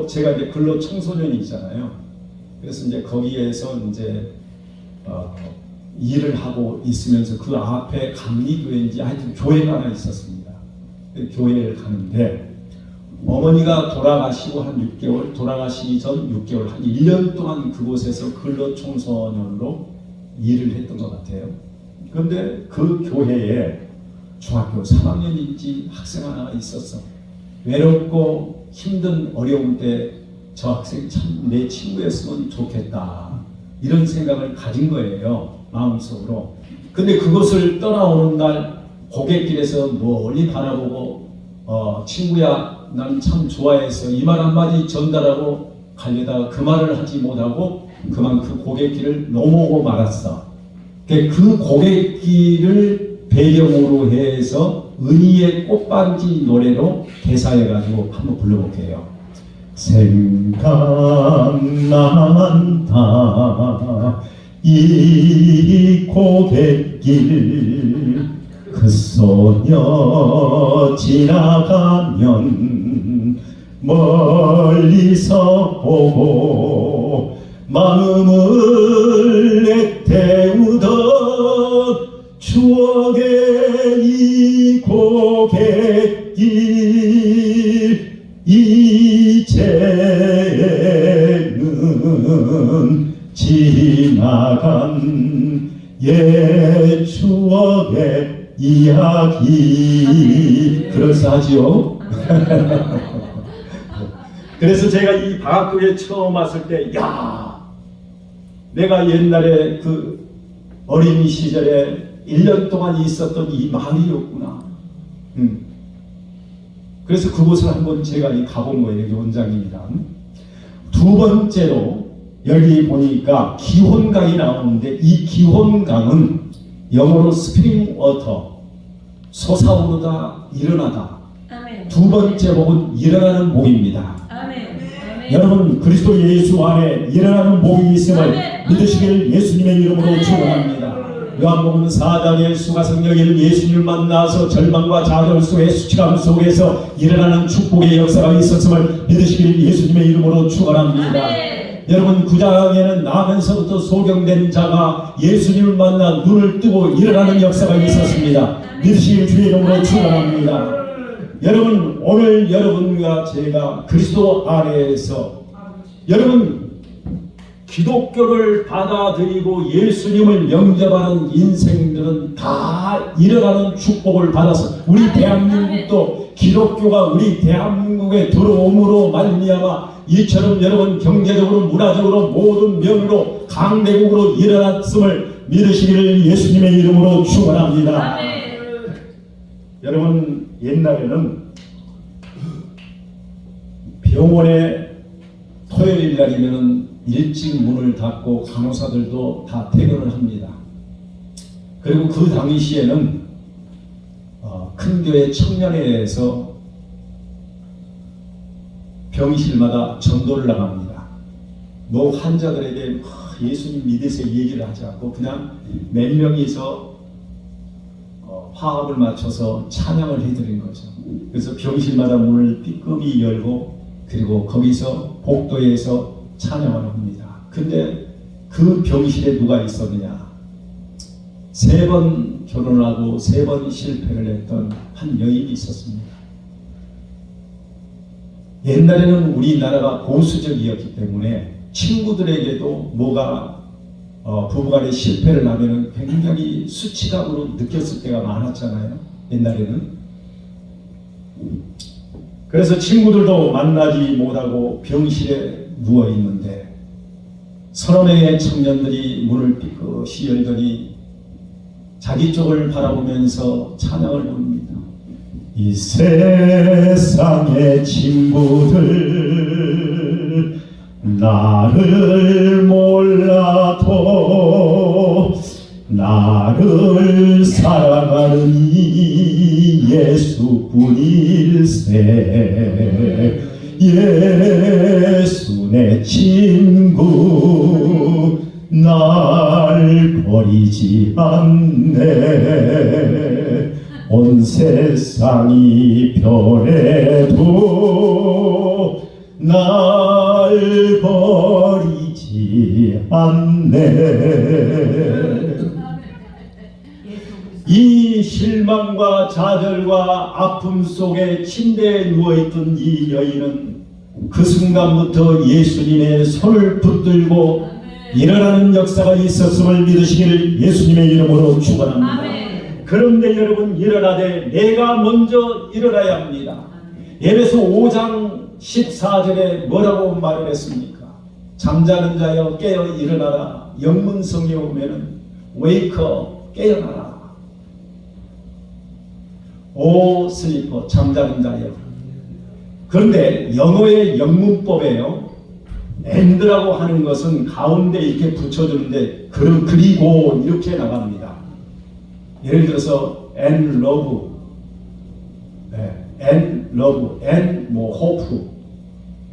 제가 이제 근로 청소년이 있잖아요. 그래서 이제 거기에서 이제 일을 하고 있으면서 그 앞에 감리교회인지 하여튼 교회가 하나 있었습니다. 교회를 가는데 어머니가 돌아가시고 한 6개월, 돌아가시기 전 6개월, 한 1년 동안 그곳에서 근로 청소년으로 일을 했던 것 같아요. 그런데 그 교회에 중학교 3학년인지 학생 하나 있었어. 외롭고 힘든 어려움 때 저 학생 참 내 친구였으면 좋겠다, 이런 생각을 가진 거예요, 마음속으로. 근데 그것을 떠나오는 날 고갯길에서 멀리 바라보고 친구야 난 참 좋아해서 이 말 한마디 전달하고 가려다가 그 말을 하지 못하고 그만 그 고갯길을 넘어오고 말았어. 그 고갯길을 배경으로 해서 은희의 꽃반지 노래로 대사해가지고 한번 불러볼게요. 생각난다 이 고갯길, 그 소녀 지나가면 멀리서 보고 마음을 애태우던 추억의 이 고갯길, 이제는 지나간 옛 추억의 이야기. 그럴싸하지요? 그래서 제가 이 방학국에 처음 왔을 때, 야, 내가 옛날에 그 어린 시절에 1년 동안 있었던 이 마을이었구나. 그래서 그곳을 한번 제가 가본 거예요. 여기 원장님이랑. 두 번째로 여기 보니까 기혼강이 나오는데, 이 기혼강은 영어로 스프링 워터, 솟아오르다, 일어나다. 아멘. 두 번째 복은 일어나는 복입니다. 아멘. 여러분, 그리스도 예수 안에 일어나는 복이 있음을 아멘. 믿으시길 예수님의 이름으로 아멘. 축원합니다. 요한복음 4장에 수가성령이는 예수님을 만나서 절망과 좌절 속에 수치감 속에서 일어나는 축복의 역사가 있었음을 믿으시길 예수님의 이름으로 축원합니다. 아멘. 여러분, 9장에는 나면서부터 소경된 자가 예수님을 만나 눈을 뜨고 일어나는 역사가 있었습니다. 믿으시길 주의 이름으로 축원합니다. 여러분, 오늘 여러분과 제가 그리스도 안에서 여러분 기독교를 받아들이고 예수님을 영접하는 인생들은 다 일어나는 축복을 받아서, 우리 대한민국도 기독교가 우리 대한민국에 들어옴으로 말미암아 이처럼 여러분 경제적으로 문화적으로 모든 면으로 강대국으로 일어났음을 믿으시기를 예수님의 이름으로 축원합니다. 여러분, 옛날에는 병원에 토요일 날이면은 일찍 문을 닫고 간호사들도 다 퇴근을 합니다. 그리고 그 당시에는 큰 교회 청년회에서 병실마다 전도를 나갑니다. 뭐 환자들에게 예수님 믿으세요 얘기를 하지 않고 그냥 몇 명이서 화합을 맞춰서 찬양을 해드린 거죠. 그래서 병실마다 문을 삐끗이 열고 그리고 거기서 복도에서 찬양을 합니다. 근데 그 병실에 누가 있었느냐? 3번 결혼하고 3번 실패를 했던 한 여인이 있었습니다. 옛날에는 우리나라가 보수적이었기 때문에 친구들에게도 뭐가 부부간에 실패를 하면 굉장히 수치감으로 느꼈을 때가 많았잖아요. 옛날에는. 그래서 친구들도 만나지 못하고 병실에 누워 있는데 서너 명의 청년들이 문을 삐끗이 열더니 자기 쪽을 바라보면서 찬양을 부릅니다. 이 세상의 친구들 나를 몰라도 나를 사랑하는 이 예수뿐일세. 예수 내 친구 날 버리지 않네. 온 세상이 변해도 날 버리지 않네. 이 실망과 좌절과 아픔 속에 침대에 누워있던 이 여인은 그 순간부터 예수님의 손을 붙들고 일어나는 역사가 있었음을 믿으시기를 예수님의 이름으로 축원합니다. 그런데 여러분 일어나되 내가 먼저 일어나야 합니다. 에베소 5장 14절에 뭐라고 말을 했습니까? 잠자는 자여 깨어 일어나라. 영문성에 오면은 wake up, 깨어나라. 오 슬리퍼, 잠자는 자여. 그런데 영어의 영문법에요, and라고 하는 것은 가운데 이렇게 붙여주는데 그리고 이렇게 나갑니다. 예를 들어서 and love, and love, and 뭐 hope,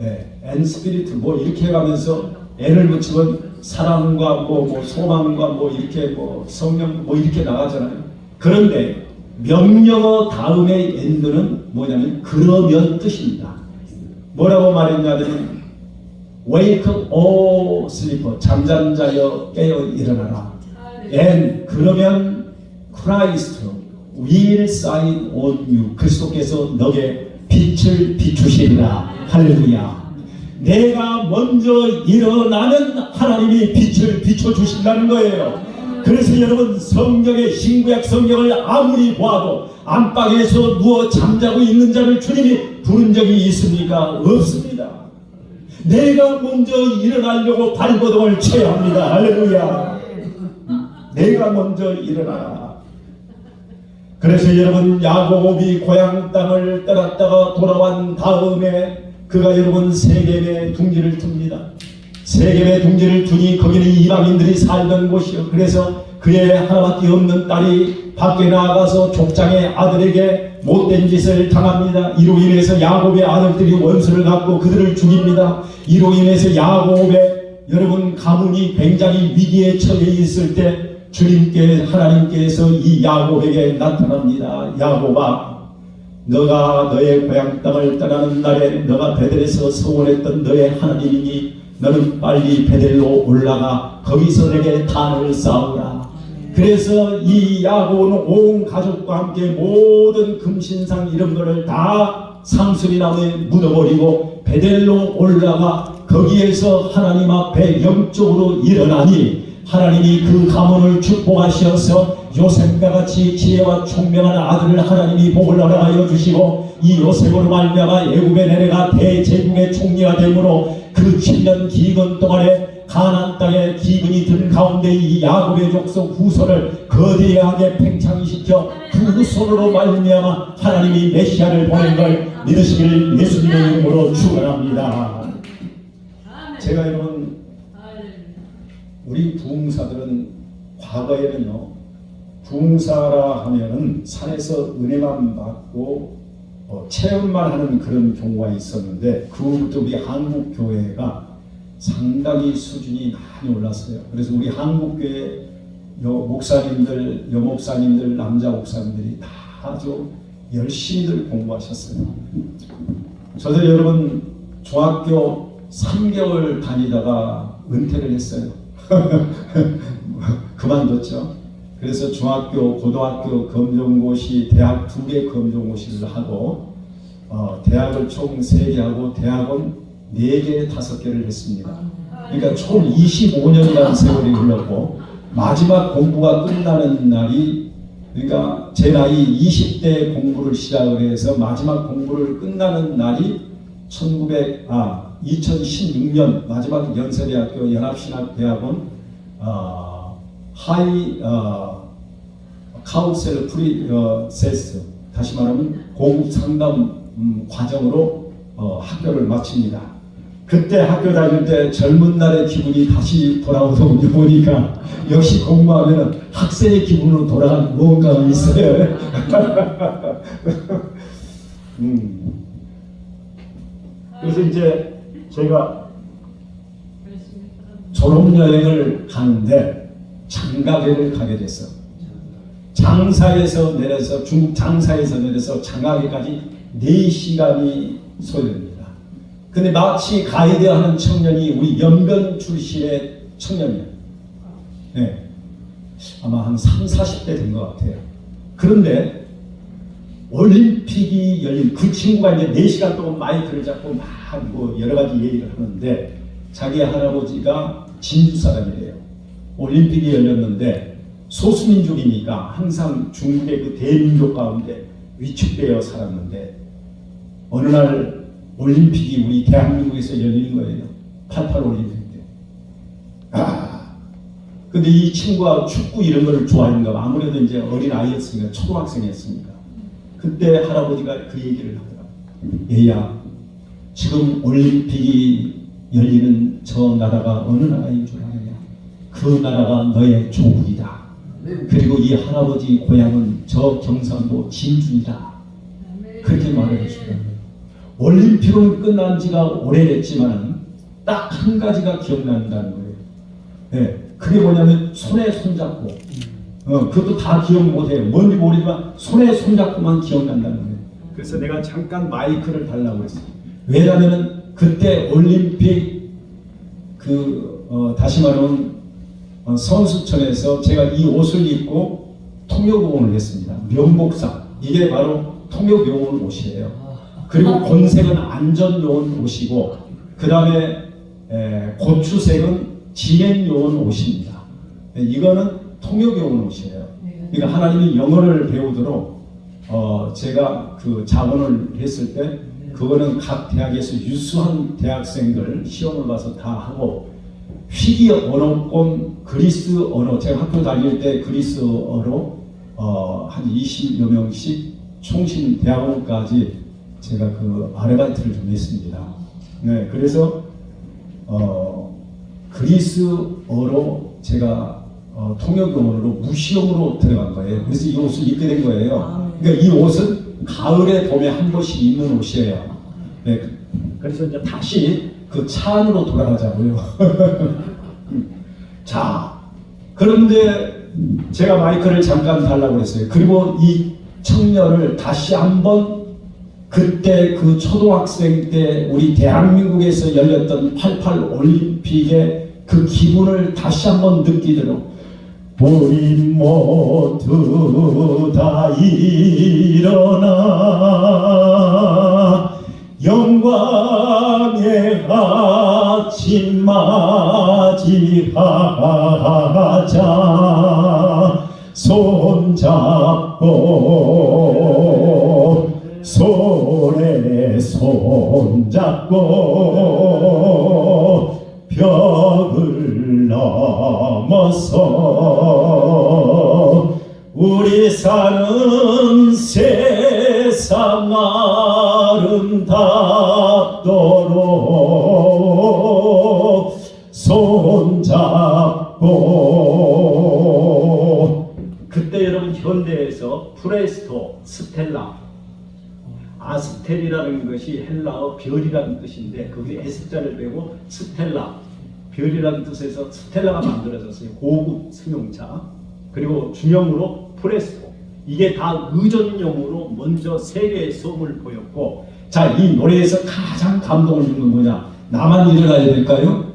and spirit 뭐 이렇게 해가면서 n을 붙이면 사랑과 뭐 소망과 뭐 이렇게 뭐 성령 뭐 이렇게 나가잖아요. 그런데 명령어 다음에 and는 뭐냐면 그러면 뜻입니다. 뭐라고 말했냐면 wake up, O sleeper, 잠자는 자여 깨어 일어나라. and 그러면 Christ will shine on you. 그리스도께서 너에게 빛을 비추시리라. 할렐루야. 내가 먼저 일어나면 하나님이 빛을 비춰주신다는 거예요. 그래서 여러분 성경의 신구약 성경을 아무리 보아도 안방에서 누워 잠자고 있는 자를 주님이 부른 적이 있습니까? 없습니다. 내가 먼저 일어나려고 발버둥을 쳐야 합니다. 할렐루야. 내가 먼저 일어나라. 그래서 여러분 야곱이 고향 땅을 떠났다가 돌아온 다음에 그가 여러분 세겜의 둥지를 틉니다. 세겜의 둥지를 두니 거기는 이방인들이 살던 곳이요. 그래서 그의 하나밖에 없는 딸이 밖에 나가서 족장의 아들에게 못된 짓을 당합니다. 이로 인해서 야곱의 아들들이 원수를 갖고 그들을 죽입니다. 이로 인해서 야곱의 여러분 가문이 굉장히 위기에 처해 있을 때 주님께 하나님께서 이 야곱에게 나타납니다. 야곱아, 너가 너의 고향 땅을 떠나는 날에 너가 베델에서 서원했던 너의 하나님이니 너는 빨리 베델로 올라가 거기서 내게 단을 쌓으라. 그래서 이 야곱은 온 가족과 함께 모든 금신상 이런 거를 다 상수리나무에 묻어버리고 베델로 올라가 거기에서 하나님 앞에 영적으로 일어나니 하나님이 그 가문을 축복하셔서 요셉과 같이 지혜와 총명한 아들을 하나님이 복을 허락하여 주시고 이 요셉으로 말미암아 애굽에 내려가 대제국의 총리가 되므로 그 7년 기근 동안에 가나안 땅에 기근이 든 가운데 이 야곱의 족속 후손을 거대하게 팽창시켜 그 손으로 말미암아 하나님이 메시아를 보낸 걸 믿으시길 예수님의 이름으로 축원합니다. 제가 여러분 우리 부흥사들은 과거에는요, 부흥사라 하면은 산에서 은혜만 받고 체험만 하는 그런 경우가 있었는데 그후부터 우리 한국 교회가 상당히 수준이 많이 올랐어요. 그래서 우리 한국 교회 목사님들, 여목사님들, 남자 목사님들이 다 아주 열심히들 공부하셨어요. 저도 여러분 중학교 3개월 다니다가 은퇴를 했어요. 그만뒀죠. 그래서 중학교, 고등학교 검정고시, 대학 2개 검정고시를 하고 대학을 총 3개 하고 대학원 4개, 5개를 했습니다. 그러니까 총 25년이라는 세월이 흘렀고 마지막 공부가 끝나는 날이 그러니까 제 나이 20대 공부를 시작을 해서 마지막 공부를 끝나는 날이 2016년 마지막 연세대학교 연합신학대학원 하이 카운셀 프리세스 다시 말하면 고급 상담 과정으로 학교를 마칩니다. 그때 학교 다닐 때 젊은 날의 기분이 다시 돌아오더군요. 보니까 역시 공부하면 학생의 기분으로 돌아가는 무언가가 있어요. 그래서 이제 제가 졸업여행을 가는데 장가게를 가게 됐어. 장사에서 내려서 중국 장사에서 내려서 장가게까지 4시간이 소요됩니다. 근데 마치 가이드 하는 청년이 우리 연변 출신의 청년이에요. 네. 아마 한 30, 40대 된 것 같아요. 그런데 올림픽이 열린 그 친구가 이제 4시간 동안 마이크를 잡고 막 뭐 여러 가지 얘기를 하는데 자기 할아버지가 진주 사람이래요. 올림픽이 열렸는데 소수민족이니까 항상 중국의 그 대민족 가운데 위축되어 살았는데 어느 날 올림픽이 우리 대한민국에서 열리는 거예요. 88 올림픽 때. 근데 이 친구가 축구 이런 걸 좋아했는가 봐. 아무래도 이제 어린 아이였으니까 초등학생이었으니까. 그때 할아버지가 그 얘기를 하더라고요. 얘야, 지금 올림픽이 열리는 저 나라가 어느 나라인 줄 아느냐? 그 나라가 너의 조국이다. 그리고 이 할아버지 고향은 저 경상도 진주이다. 그렇게 말을 해주더라고요. 올림픽은 끝난 지가 오래됐지만 딱 한 가지가 기억난다는 거예요. 네, 그게 뭐냐면 손에 손잡고 그것도 다 기억 못해요. 뭔지 모르지만 손에 손잡고만 기억난다는 거예요. 그래서 내가 잠깐 마이크를 달라고 했어요. 왜냐면은 그때 올림픽 다시 말하면 선수촌에서 제가 이 옷을 입고 통역공을 했습니다. 명복상, 이게 바로 통역요원 옷이에요. 그리고 곤색은 안전요원 옷이고 그 다음에 고추색은 진행요원 옷입니다. 이거는 통역요원 옷이에요. 그러니까 하나님이 영어를 배우도록 제가 그 자원을 했을 때 그거는 각 대학에서 유수한 대학생들 시험을 봐서 다 하고 희귀 언어권 그리스 언어, 제가 학교 다닐 때 그리스 언어 한 20여 명씩 총신 대학원까지 제가 그 아르바이트를 좀 했습니다. 네, 그래서 그리스어로 제가 통역용어로 무시용으로 들어간 거예요. 그래서 이 옷을 입게 된 거예요. 그러니까 이 옷은 가을에 봄에 한 번씩 입는 옷이에요. 네, 그래서 이제 다시 그 차 안으로 돌아가자고요. 자, 그런데 제가 마이크를 잠깐 달라고 했어요. 그리고 이 청년을 다시 한번 그때 그 초등학생 때 우리 대한민국에서 열렸던 88 올림픽의 그 기분을 다시 한번 느끼도록 우리 모두 다 일어나 영광의 아침 맞이하자 손잡고 손에 손잡고 벽을 넘어서 우리 사는 세상 아름답도록 손잡고. 그때 여러분 현대에서 프레스토, 스텔라, 아스텔이라는 것이 헬라어 별이라는 뜻인데 거기 S자를 빼고 스텔라, 별이라는 뜻에서 스텔라가 만들어졌어요. 고급 승용차. 그리고 중형으로 프레스토. 이게 다 의존용으로 먼저 세계의 소음을 보였고, 자, 이 노래에서 가장 감동을 준 건 뭐냐? 나만 일어나야 될까요?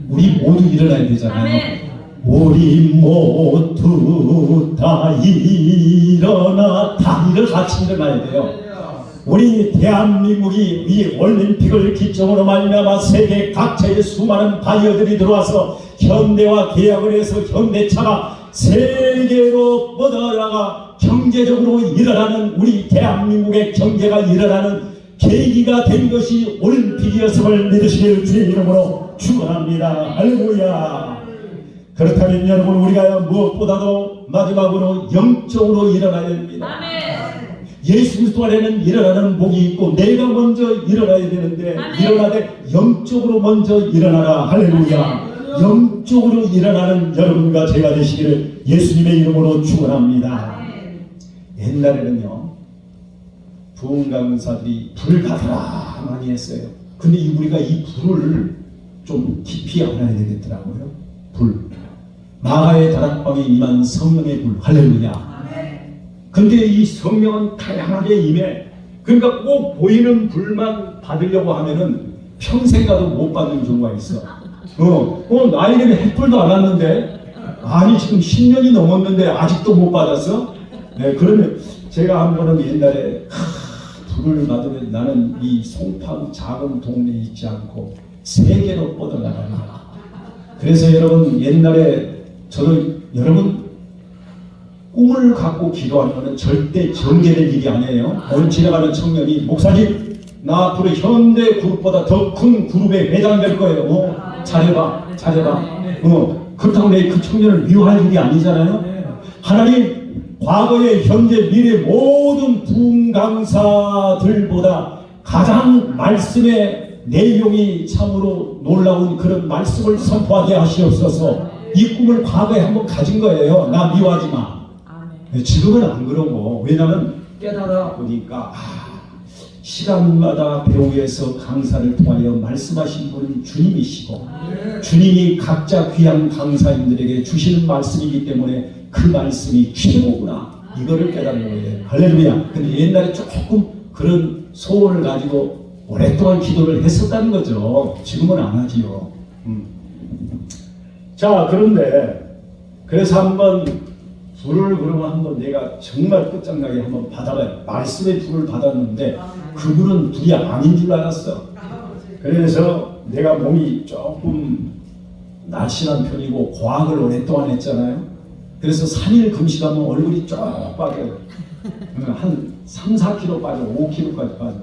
우리 모두 일어나야 되잖아요. 아멘. 우리 모두 다 일어나, 다 같이 일어나야 돼요. 우리 대한민국이 이 올림픽을 기점으로 말미암아 세계 각처에 수많은 바이어들이 들어와서 현대와 계약을 해서 현대차가 세계로 뻗어나가 경제적으로 일어나는 우리 대한민국의 경제가 일어나는 계기가 된 것이 올림픽이었음을 믿으시길 주의 이름으로 축원합니다. 할렐루야. 그렇다면 여러분, 우리가 무엇보다도 마지막으로 영적으로 일어나야 됩니다. 아멘. 예수 그리스도 안에는 일어나는 복이 있고 내가 먼저 일어나야 되는데 아멘. 일어나되 영적으로 먼저 일어나라. 할렐루야. 영적으로 일어나는 여러분과 제가 되시기를 예수님의 이름으로 축원합니다. 옛날에는요, 부흥 강사들이 불 받아라 많이 했어요. 근데 우리가 이 불을 좀 깊이 알아야 되겠더라고요. 불. 마가의 다락방에 임한 성령의 불. 할렐루야. 근데 이 성령은 다양하게 임해. 그러니까 꼭 보이는 불만 받으려고 하면은 평생 가도 못 받는 경우가 있어. 나이는 햇불도 안 왔는데, 아니 지금 10년이 넘었는데 아직도 못 받았어? 네, 그러면 제가 한 번은 옛날에 불을 받으면 나는 이 송파구 작은 동네에 있지 않고 세계로 뻗어나간다. 그래서 여러분, 옛날에 저는 여러분 꿈을 갖고 기도하는 것은 절대 정제될 일이 아니에요. 오늘 지나가는 청년이 목사님 나 앞으로 현대 그룹보다 더 큰 그룹에 매장될 거예요. 잘해봐. 그렇다고 내 그 청년을 미워할 일이 아니잖아요. 하나님 과거의 현재 미래 모든 부흥 강사들보다 가장 말씀의 내용이 참으로 놀라운 그런 말씀을 선포하게 하시옵소서. 이 꿈을 과거에 한번 가진 거예요. 나 미워하지 마. 지금은 안 그러고, 왜냐하면 깨달아 보니까 시간마다 배우에서 강사를 통하여 말씀하신 분은 주님이시고 주님이 각자 귀한 강사님들에게 주시는 말씀이기 때문에 그 말씀이 최고구나, 이거를 깨닫는 거예요. 할렐루야. 근데 옛날에 조금 그런 소원을 가지고 오랫동안 기도를 했었다는 거죠. 지금은 안 하지요. 자, 그런데 그래서 한번 불을 그러면 한번 내가 정말 끝장나게 한번 받아봐요. 말씀의 불을 받았는데 그 불은 불이 아닌 줄 알았어. 그래서 내가 몸이 조금 날씬한 편이고 과학을 오랫동안 했잖아요. 그래서 3일 금식하면 얼굴이 쭉 빠져요. 한 3, 4kg 빠져, 5kg까지 빠져.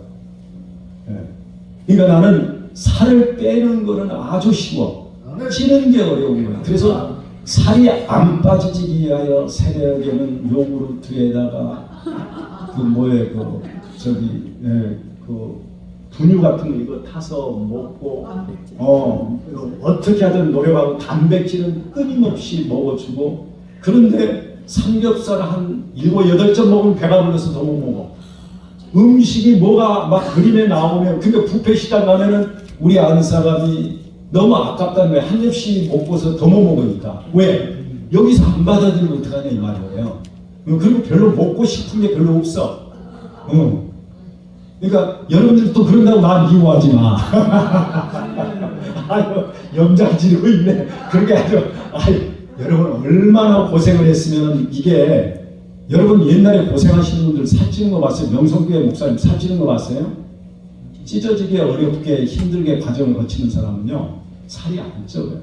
그러니까 나는 살을 빼는 거는 아주 쉬워. 찌는 게 어려운 거야. 그래서 살이 안 빠지기 위하여 새벽에는 요구르트에다가 그 분유 같은 거 이거 타서 먹고 어떻게 하든 노력하고 단백질은 끊임없이 먹어주고, 그런데 삼겹살 한 7, 8점 먹으면 배가 불러서 더 못 먹어. 음식이 뭐가 막 그림에 나오면, 그러니까 뷔페 시장 가면은 우리 아는 사람이 너무 아깝다는 거예요. 한 접시 먹고서 더 못 먹으니까. 왜? 여기서 안 받아들이면 어떡하냐 이 말이에요. 그리고 별로 먹고 싶은 게 별로 없어. 그러니까 여러분들도 그런다고 나 미워하지 마. 아유, 염장지르고 있네. 그렇게 하죠. 아유, 여러분 얼마나 고생을 했으면 이게, 여러분 옛날에 고생하시는 분들 살찌는 거 봤어요? 명성교회 목사님 살찌는 거 봤어요? 찢어지게 어렵게 힘들게 과정을 거치는 사람은요 살이 안 쪄요.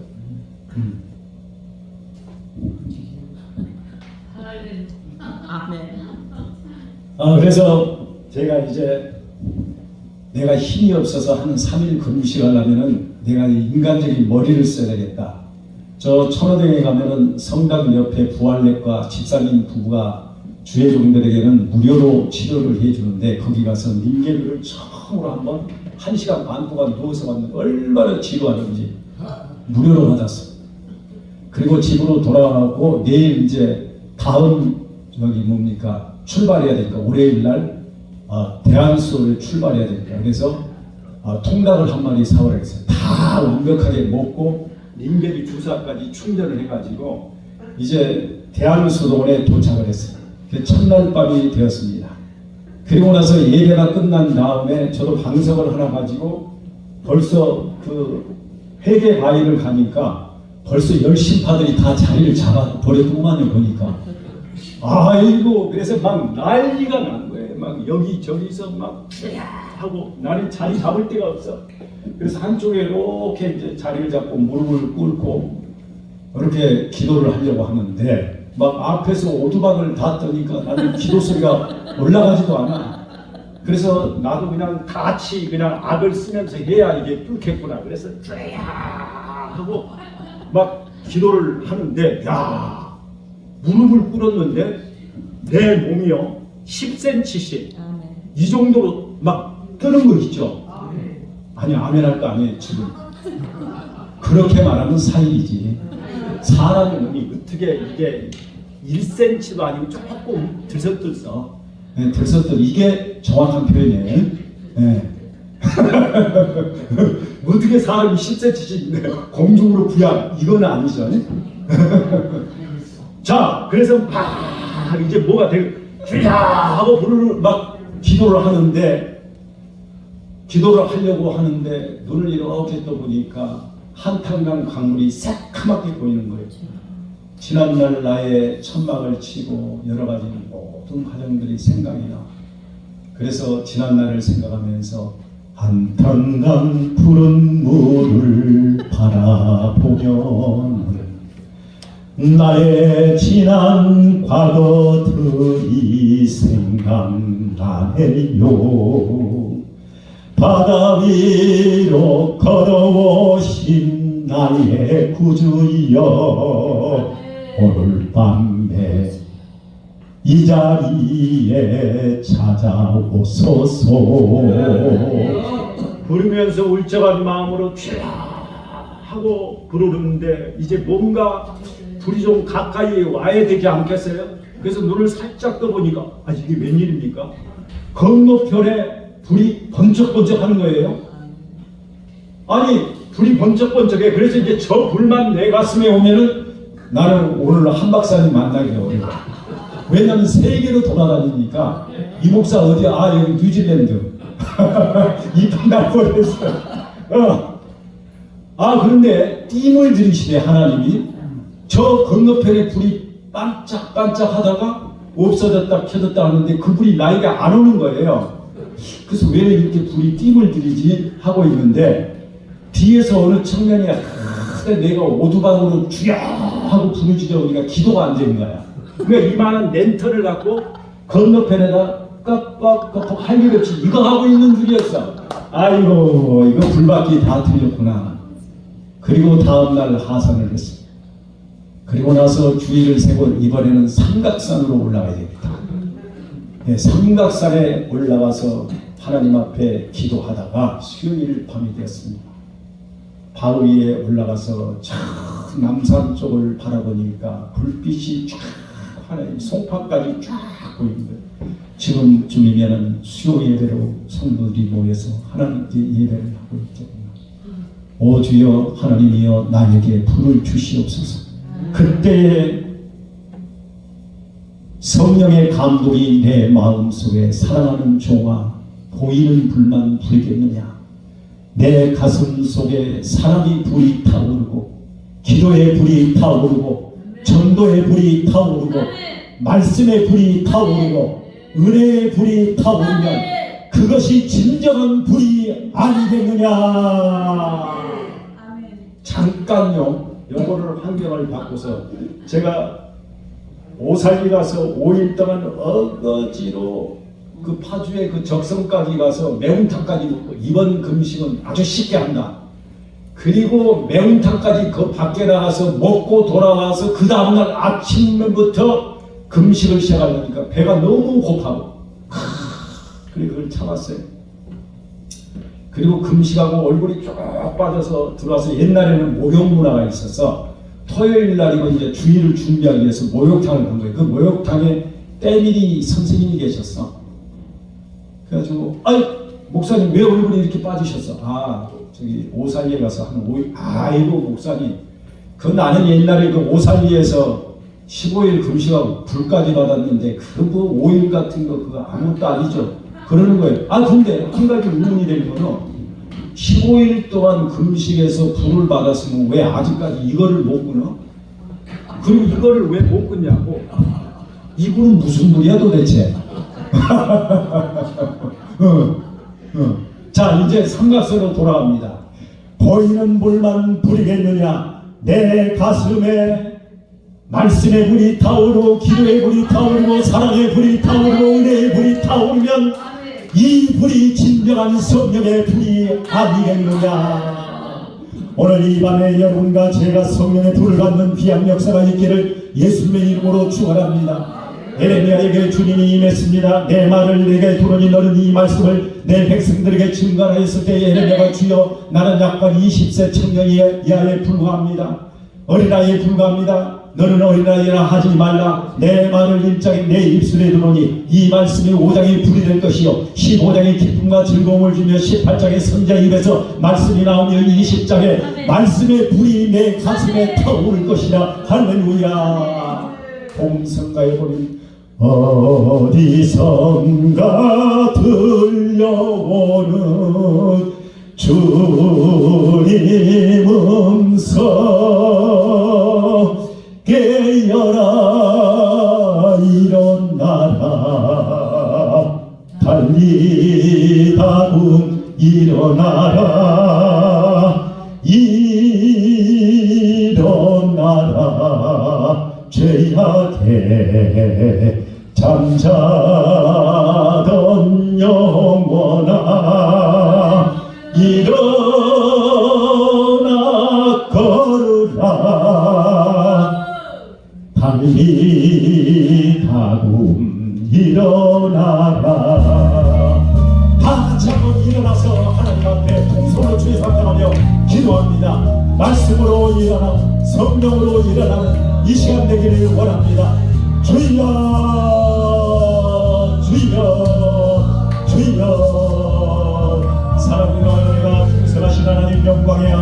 그래서 제가 이제 내가 힘이 없어서 한 3일 금식 하려면은 내가 인간적인 머리를 써야 되겠다. 저 천호동에 가면은 성당 옆에 부활내과 집사님 부부가 주의 종들에게는 무료로 치료를 해주는데, 거기 가서 링겔을 처음으로 한번 1시간 반 동안 누워서 봤는데 얼마나 지루하는지 무료로 받았어. 그리고 집으로 돌아가고 내일 이제 다음 출발해야 되니까 월요일날 대한수를 출발해야 되니까, 그래서 통닭을 한 마리 사오라 했어요. 다 완벽하게 먹고 링겔이 주사까지 충전을 해가지고 이제 대한수동원에 도착을 했어요. 첫날 밤이 되었습니다. 그리고 나서 예배가 끝난 다음에 저도 방석을 하나 가지고 벌써 그 회계 바위를 가니까 벌써 열심파들이 다 자리를 잡아 버렸더만요. 보니까 아이고, 그래서 막 난리가 난 거예요. 막 여기저기서 막 하고 나는 자리 잡을 데가 없어. 그래서 한쪽에 이렇게 이제 자리를 잡고 무릎을 꿇고 이렇게 기도를 하려고 하는데, 막 앞에서 오두막을 다 떠니까 나는 기도 소리가 올라가지도 않아. 그래서 나도 그냥 같이 그냥 악을 쓰면서 해야 이게 뚫겠구나. 그래서 쫙 하고 막 기도를 하는데, 야, 무릎을 꿇었는데 내 몸이요 10cm씩 이 정도로 막 뜨는 거 있죠. 아니, 아멘 할 거 아니에요 지금. 그렇게 말하면 사일이지. 사람의 몸이 어떻게 이게 1cm도 아니고 조금 들썩들썩. 네, 들썩들, 이게 정확한 표현이에요. 네. 어떻게 사람이 10cm씩 공중으로 부양, 이건 아니죠. 자, 그래서 막 이제 뭐가 되고 하고 불을 막 기도를 하려고 하는데 눈을 이렇게 떠보니까 한탄강 강물이 새카맣게 보이는 거예요. 지난날 나의 천막을 치고 여러 가지 모든 과정들이 생각이 나. 그래서 지난날을 생각하면서 한탄강 푸른 물을 바라보면 나의 지난 과거들이 생각나네요. 바다 위로 걸어오신 나의 구주여, 오늘 밤에 이 자리에 찾아오소서. 부르면서 울적한 마음으로 주여 하고 부르는데 이제 뭔가 불이 좀 가까이 와야 되지 않겠어요? 그래서 눈을 살짝 떠보니까 이게 웬일입니까? 건너편에 불이 번쩍번쩍 하는 거예요. 아니 불이 번쩍번쩍해. 그래서 이제 저 불만 내 가슴에 오면은 나는 오늘 한 박사님 만나기 어려워. 왜냐면 세계로 돌아다니니까 이 목사 어디야? 여기 뉴질랜드. 이판 날 뻔했어요. 그런데 띠을 들이시네 하나님이. 저 건너편에 불이 반짝반짝 하다가 없어졌다 켜졌다 하는데 그 불이 나에게 안 오는 거예요. 그래서 왜 이렇게 불이 띠을 들이지 하고 있는데 뒤에서 어느 청년이 내가 오두방으로 주여 하고 부르짖으니까 기도가 안 되는 거야. 그러니까 이만한 랜턴을 갖고 건너편에다 깜빡깜빡 할 일 없이 이거 하고 있는 중이었어. 아이고 이거 불밖에 다 틀렸구나. 그리고 다음날 하산을 했어. 그리고 나서 주의를 세고 이번에는 삼각산으로 올라가야 되겠다. 삼각산에 올라가서 하나님 앞에 기도하다가 수요일 밤이 되었습니다. 바위에 올라가서 저 남산 쪽을 바라보니까 불빛이 쫙 하나님 송파까지 쫙 보이는데 지금쯤이면은 수요 예배로 성도들이 모여서 하나님께 예배를 하고 있겠구나. 오 주여 하나님이여 나에게 불을 주시옵소서. 그때에 성령의 감동이 내 마음속에 사랑하는 종아 보이는 불만 부리겠느냐. 내 가슴 속에 사랑의 불이 타오르고 기도의 불이 타오르고 전도의 불이 타오르고 말씀의 불이 타오르고 은혜의 불이 타오르면 그것이 진정한 불이 아니겠느냐. 잠깐요 요거를 환경을 바꿔서 제가 오살리 가서 5일 동안 어거지로 그 파주의 그 적성까지 가서 매운탕까지 먹고 이번 금식은 아주 쉽게 한다. 그리고 매운탕까지 그 밖에 나가서 먹고 돌아와서 그 다음날 아침부터 금식을 시작하려니까 배가 너무 고파고 그리고 그걸 참았어요. 그리고 금식하고 얼굴이 쭉 빠져서 들어와서 옛날에는 목욕 문화가 있어서 토요일 날이고 이제 주일을 준비하기 위해서 목욕탕을 간 거예요. 그 목욕탕에 때밀이 선생님이 계셨어. 그래가지고 목사님 왜 얼굴이 이렇게 빠지셨어? 저기 오살리에 가서 한 5일. 아이고 목사님 그 나는 옛날에 그 오살리에서 15일 금식하고 불까지 받았는데 그거 5일 같은 거 그거 아무것도 아니죠. 그러는 거예요. 근데 한 가지 의문이 되는 거는 15일 동안 금식해서 불을 받았으면 왜 아직까지 이거를 못 끊어? 그리고 이거를 왜 못 끊냐고. 이 불은 무슨 불이야 도대체? 자 이제 삼각서로 돌아갑니다. 보이는 불만 부리겠느냐. 내 가슴에 말씀의 불이 타오르고 기도의 불이 타오르고 사랑의 불이 타오르고 은혜의 불이 타오르면 이 불이 진정한 성령의 불이 아니겠느냐. 오늘 이 밤에 여러분과 제가 성령의 불을 받는 귀한 역사가 있기를 예수님의 이름으로 축원합니다. 에레미야에게 주님이 임했습니다. 내 말을 내게 들으니 너는 이 말씀을 내 백성들에게 증거하였을 때 에레미야가 주여 나는 약간 20세 청년이야에 불과합니다. 어린아이에 불과합니다. 너는 어린아이라 하지 말라. 내 말을 1장에 내 입술에 들으니 이 말씀이 5장의 불이 될 것이요 15장의 기쁨과 즐거움을 주며 18장의 선자 입에서 말씀이 나오며 20장에 말씀의 불이 내 가슴에 타오를 것이라. 할렐루야. 동성가에 보니 어디선가 들려오는 주님 음성 깨어라 일어나라 달리다군 일어나라 일어나라 귀하게 잠자던 영혼아 일어나 걸으라 달리 다금 일어나라 다시 한번 일어나서 하나님 앞에 통성으로 주의 상담하며 기도합니다. 말씀으로 일어나 성령으로 일어나는 이 시간 되기를 원합니다. 주여 주여 주여 사랑과 은혜가 풍성하신 하나님 영광의 하나님